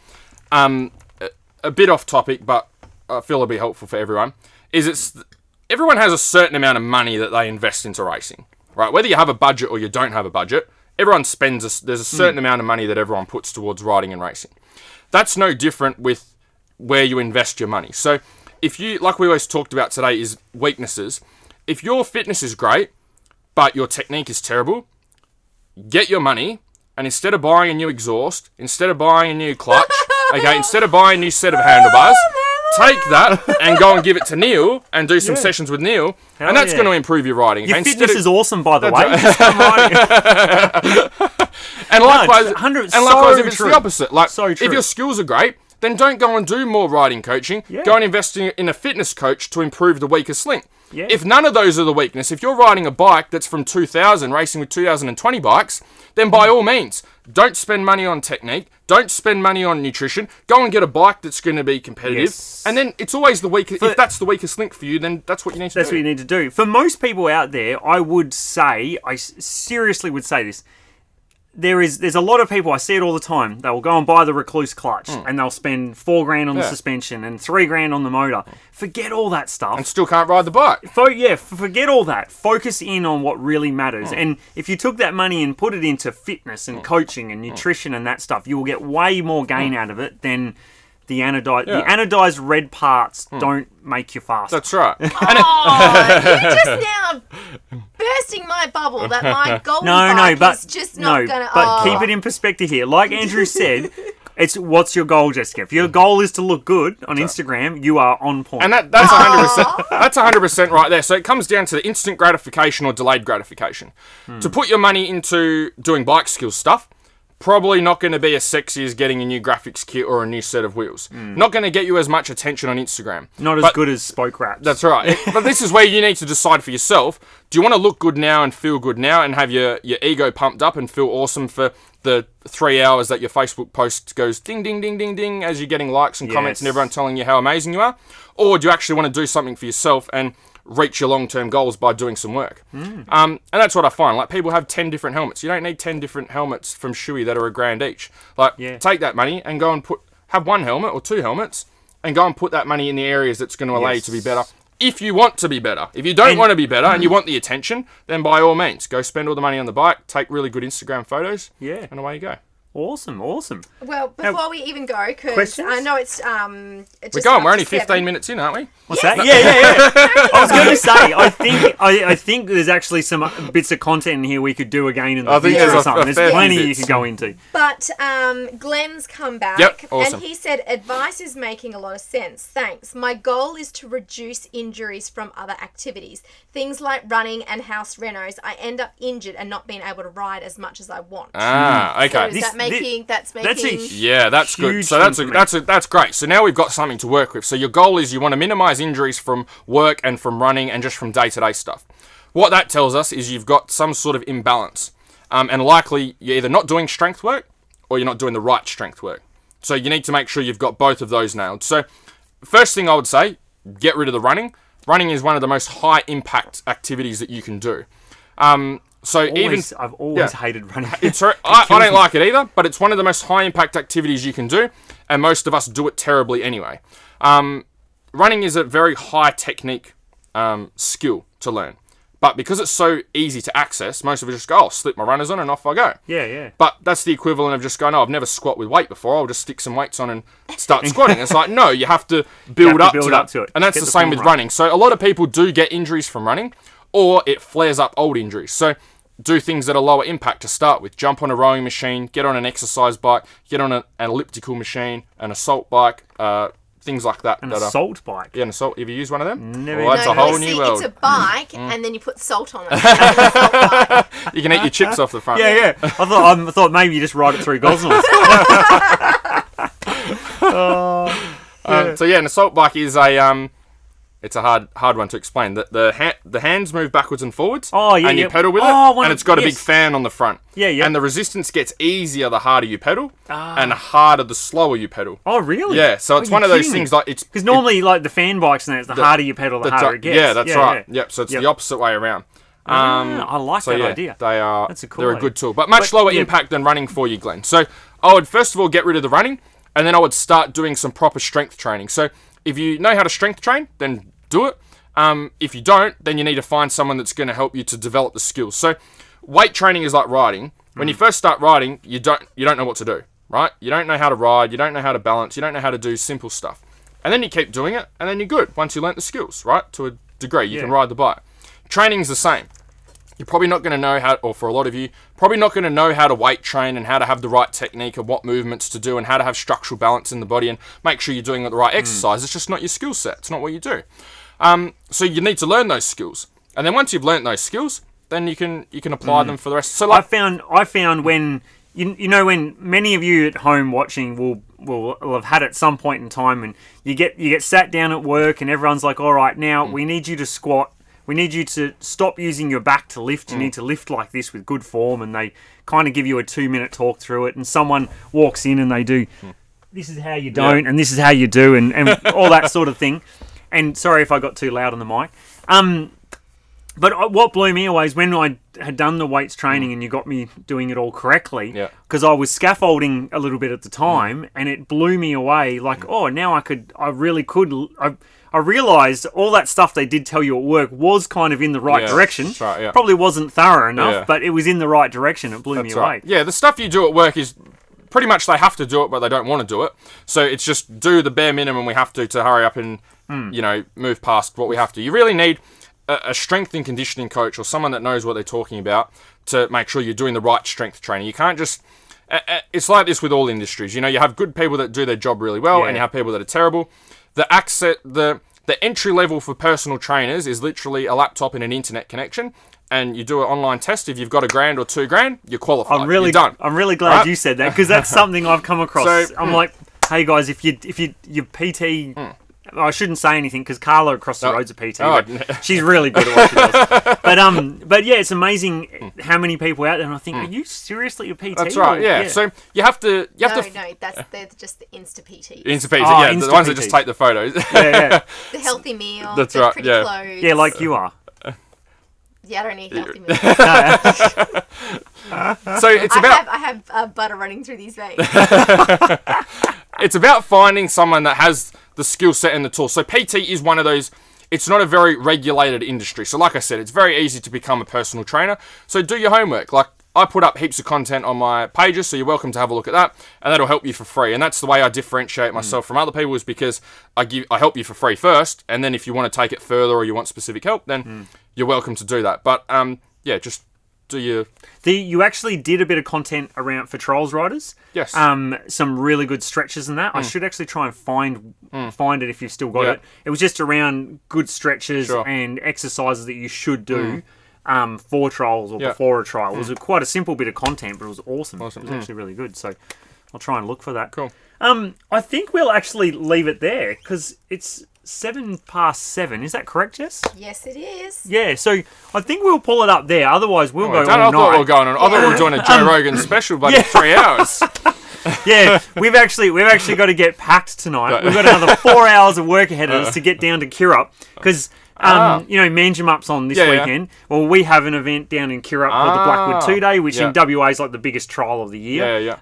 a bit off topic, but I feel it'll be helpful for everyone, everyone has a certain amount of money that they invest into racing, right? Whether you have a budget or you don't have a budget, everyone spends, there's a certain amount of money that everyone puts towards riding and racing. That's no different with where you invest your money. So if you, like we always talked about today, is weaknesses. If your fitness is great, but your technique is terrible, get your money, and instead of buying a new exhaust, instead of buying a new clutch, okay, instead of buying a new set of handlebars, take that and go and give it to Neil and do some sessions with Neil, and that's going to improve your riding.
Your
okay?
fitness is awesome, by the way.
And likewise, if it's
true.
the opposite, like
So true.
if your skills are great, then don't go and do more riding coaching.
Yeah.
Go and invest in a fitness coach to improve the weakest link.
Yeah.
If none of those are the weakness, if you're riding a bike that's from 2000, racing with 2020 bikes, then by all means, don't spend money on technique. Don't spend money on nutrition. Go and get a bike that's going to be competitive.
Yes.
And then it's always the weakest. If that's the weakest link for you, then that's what you need to do.
That's what you need to do. For most people out there, I seriously would say this. There's a lot of people, I see it all the time, they will go and buy the Recluse clutch and they'll spend $4,000 on the suspension and $3,000 on the motor. Forget all that stuff.
And still can't ride the bike.
Forget all that. Focus in on what really matters. And if you took that money and put it into fitness and coaching and nutrition and that stuff, you will get way more gain out of it than the anodized. The anodized red parts don't make you faster.
That's right.
Oh, you're just now bursting my bubble that my goalie bike is just not going to...
But keep it in perspective here. Like Andrew said, it's what's your goal, Jessica? If your goal is to look good on Instagram, you are on point.
And that's 100%. That's 100% right there. So it comes down to the instant gratification or delayed gratification. To put your money into doing bike skills stuff, probably not going to be as sexy as getting a new graphics kit or a new set of wheels. Not going to get you as much attention on Instagram.
Not as good as spoke wraps.
That's right. But this is where you need to decide for yourself. Do you want to look good now and feel good now and have your ego pumped up and feel awesome for the 3 hours that your Facebook post goes ding, ding, ding, ding, ding as you're getting likes and comments and everyone telling you how amazing you are? Or do you actually want to do something for yourself and reach your long-term goals by doing some work? And that's what I find. Like, people have 10 different helmets. You don't need 10 different helmets from Shoei that are $1,000 each. Like, take that money and go and have one helmet or 2 helmets and go and put that money in the areas that's going to allow you to be better. If you want to be better. If you don't want to be better and you want the attention, then by all means, go spend all the money on the bike, take really good Instagram photos, and away you go.
Awesome.
Well, before we even go, because I know it's
we're going. We're only 15 minutes in, aren't we?
What's that? Yeah. I was going to say, I think there's actually some bits of content in here we could do again in the future or something. There's plenty you could go into.
But Glenn's come back,
awesome.
and he said, advice is making a lot of sense. Thanks. My goal is to reduce injuries from other activities. Things like running and house renos. I end up injured and not being able to ride as much as I want.
Okay.
So is that making... That's
that's good. So that's great. So now we've got something to work with. So your goal is you want to minimize injuries from work and from running and just from day-to-day stuff. What that tells us is you've got some sort of imbalance. And likely you're either not doing strength work or you're not doing the right strength work. So you need to make sure you've got both of those nailed. So first thing I would say, get rid of the running. Running is one of the most high-impact activities that you can do.
I've always hated running.
I don't like it either, but it's one of the most high-impact activities you can do, and most of us do it terribly anyway. Running is a very high technique skill to learn, but because it's so easy to access, most of us just go, I'll slip my runners on and off I go.
Yeah.
But that's the equivalent of just going, I've never squat with weight before, I'll just stick some weights on and start squatting. It's like, no, you have to build up to it. And that's the same with running. So a lot of people do get injuries from running, or it flares up old injuries. So do things that are lower impact to start with. Jump on a rowing machine, get on an exercise bike, get on an elliptical machine, an assault bike, things like that.
An assault bike?
Yeah, an assault. Have you used one of them?
Never.
Well, that's a whole new world.
It's a bike, and then you put salt on it.
You can eat your chips off the front.
Yeah. I thought maybe you just ride it through Gosnells.
So an assault bike is it's a hard one to explain. The hands move backwards and forwards. And you pedal with it, and it's got a big fan on the front.
Yeah.
And the resistance gets easier the harder you pedal, and harder the slower you pedal.
Oh, really?
Yeah. So it's one of those things like it's
because normally like the fan bikes and the harder you pedal, the harder it gets.
Yeah, that's right. Yep. So it's the opposite way around.
I like that idea.
They are.
That's a cool
they're
idea.
A good tool, but much lower impact than running for you, Glenn. So I would first of all get rid of the running. and then I would start doing some proper strength training. So if you know how to strength train, then do it. If you don't, then you need to find someone that's going to help you to develop the skills. So weight training is like riding. When you first start riding, you don't know what to do, right? You don't know how to ride, you don't know how to balance, you don't know how to do simple stuff. And then you keep doing it, and then you're good once you learnt the skills, right? To a degree, you can ride the bike. Training's the same. You're probably not going to know how, or for a lot of you, probably not going to know how to weight train and how to have the right technique of what movements to do and how to have structural balance in the body and make sure you're doing the right exercise. It's just not your skill set. It's not what you do. So you need to learn those skills. And then once you've learnt those skills, then you can apply them for the rest. So like,
I found when you know when many of you at home watching will have had at some point in time, and you get sat down at work and everyone's like, all right, now we need you to squat. We need you to stop using your back to lift. You need to lift like this with good form, and they kind of give you a 2-minute talk through it, and someone walks in and they do, this is how you don't, and this is how you do, and all that sort of thing. And sorry if I got too loud on the mic. But what blew me away is when I had done the weights training and you got me doing it all correctly, because I was scaffolding a little bit at the time, and it blew me away. Like, oh, now I really could. I realised all that stuff they did tell you at work was kind of in the right direction.
That's right, yeah.
Probably wasn't thorough enough, but it was in the right direction. It blew me away.
Yeah, the stuff you do at work is pretty much they have to do it, but they don't want to do it. So it's just do the bare minimum we have to hurry up and move past what we have to. You really need a strength and conditioning coach or someone that knows what they're talking about to make sure you're doing the right strength training. You can't just... It's like this with all industries. You know, you have good people that do their job really well, and you have people that are terrible. The entry level for personal trainers is literally a laptop and an internet connection, and you do an online test. If you've got $1,000 or $2,000, you're qualified. You're done.
I'm really glad you said that, because that's something I've come across. So, I'm like, hey guys, if your PT, I shouldn't say anything because Carla across the road's a PT. But she's really good at what she does. But yeah, it's amazing how many people out there. And I think, are you seriously a PT?
That's right. Yeah. So you have to.
No, they're just the Insta PTs.
Insta PTs, the ones that just take the photos.
The healthy meal.
That's
the
right.
Pretty clothes.
Yeah, like you are.
Yeah, I don't eat healthy meals.
So it's about.
I have butter running through these veins.
It's about finding someone that has the skill set and the tools. So PT is one of those. It's not a very regulated industry. So like I said, it's very easy to become a personal trainer. So do your homework. Like I put up heaps of content on my pages, so you're welcome to have a look at that, and that'll help you for free. And that's the way I differentiate myself from other people, is because I help you for free first, and then if you want to take it further or you want specific help, then you're welcome to do that. But just do your...
You actually did a bit of content around for trials riders.
Yes.
Some really good stretches and that. I should actually try and find it if you've still got it. It was just around good stretches and exercises that you should do for trials or before a trial. It was quite a simple bit of content, but it was awesome. It was actually really good. So I'll try and look for that.
Cool.
I think we'll actually leave it there because it's 7:07. Is that correct, Jess?
Yes, it is.
Yeah, so I think we'll pull it up there. Otherwise, we'll go all
I
night.
thought we were going on. I thought we were doing a Joe Rogan special, but 3 hours.
Yeah, we've actually got to get packed tonight. We've got another 4 hours of work ahead of us to get down to Kirrup because Manjimup's on this weekend. Well, we have an event down in Kirrup called the Blackwood 2-Day, which in WA is like the biggest trial of the year.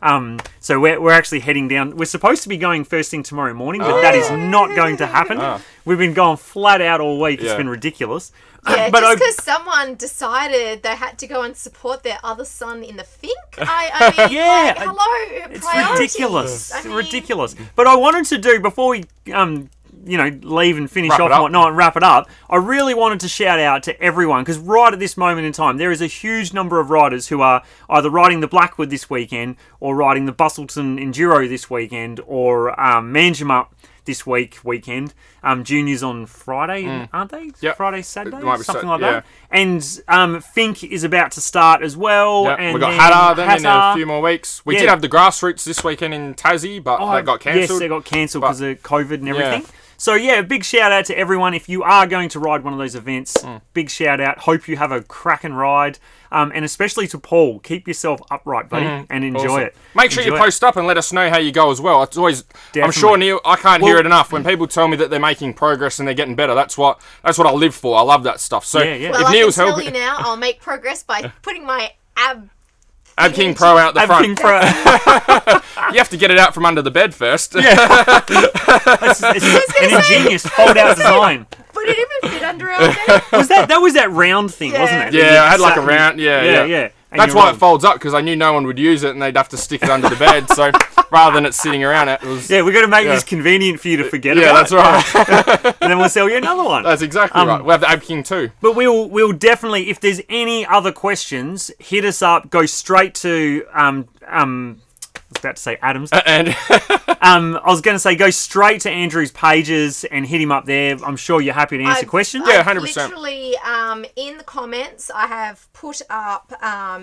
So we're actually heading down. We're supposed to be going first thing tomorrow morning, but that is not going to happen. We've been going flat out all week. It's been ridiculous.
Yeah, but just because someone decided they had to go and support their other son in the Fink. I mean, hello,
it's ridiculous. It's ridiculous. But I wanted to do, before we leave and finish off and whatnot and wrap it up, I really wanted to shout out to everyone, because right at this moment in time, there is a huge number of riders who are either riding the Blackwood this weekend or riding the Bustleton Enduro this weekend or Manjimup this weekend. Juniors on Friday, aren't they?
Yep.
Friday, Saturday? Something like
that.
And Fink is about to start as well.
Yep.
And
we've got Hattah then in a few more weeks. We did have the grassroots this weekend in Tassie, but that got cancelled.
Yes, they got cancelled because of COVID and everything. So yeah, big shout out to everyone. If you are going to ride one of those events, big shout out. Hope you have a cracking ride. And especially to Paul, keep yourself upright, buddy, and enjoy it.
Make sure you post up and let us know how you go as well. It's always, I'm sure, Neil, I can't hear it enough when people tell me that they're making progress and they're getting better. That's what I live for. I love that stuff. So if
Well,
Neil's
I can
helping,
tell you now, I'll make progress by putting my ab
Ab King Pro out the
Ab
front.
King Pro.
You have to get it out from under the bed first.
It's an ingenious fold-out design.
But it even fit under our bed.
That was that round thing, wasn't it?
Yeah, I had like a round. Yeah.
And
That's
you're
why
wrong.
it folds up, because I knew no one would use it and they'd have to stick it under the bed. So rather than it sitting around, it was.
Yeah, we're going to make this convenient for you to forget
Yeah,
about.
that's right.
And then we'll sell you another one.
That's exactly right. We have the Ab King too.
But we'll definitely, if there's any other questions, hit us up. Go straight to I was about to say Adams.
And
I was going to say go straight to Andrew's pages and hit him up there. I'm sure you're happy to answer questions.
Yeah,
I've
100%.
Literally, in the comments, I have put up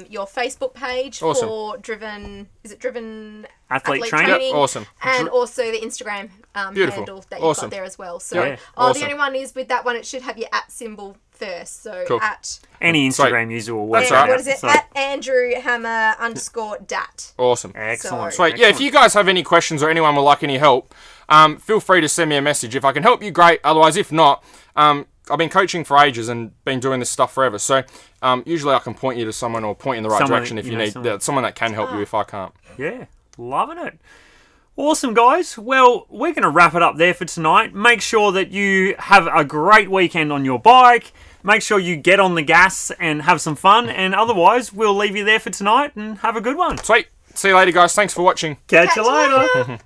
your Facebook page
Awesome.
for Driven. Is it Driven
Athlete Training?
Yep, awesome.
And also the Instagram
Beautiful.
handle that you've
Awesome.
got there as well. So,
Yeah.
Awesome.
the only one is with that one. It should have your @ symbol first. So
Cool.
at.
Any Instagram user will work.
That's
Yeah,
right.
what is it?
So-
At Andrew Hammer _dat.
Awesome.
Excellent.
So-
Sweet. Yeah, if you guys have any questions or anyone would like any help, feel free to send me a message. If I can help you, great. Otherwise, if not, I've been coaching for ages and been doing this stuff forever. So usually I can point you to someone or point in the right
Someone,
direction if
you
you
know,
need someone that can help you if I can't.
Yeah, loving it. Awesome, guys. Well, we're going to wrap it up there for tonight. Make sure that you have a great weekend on your bike. Make sure you get on the gas and have some fun. And otherwise, we'll leave you there for tonight and have a good one.
Sweet. See you later, guys. Thanks for watching.
Catch you later.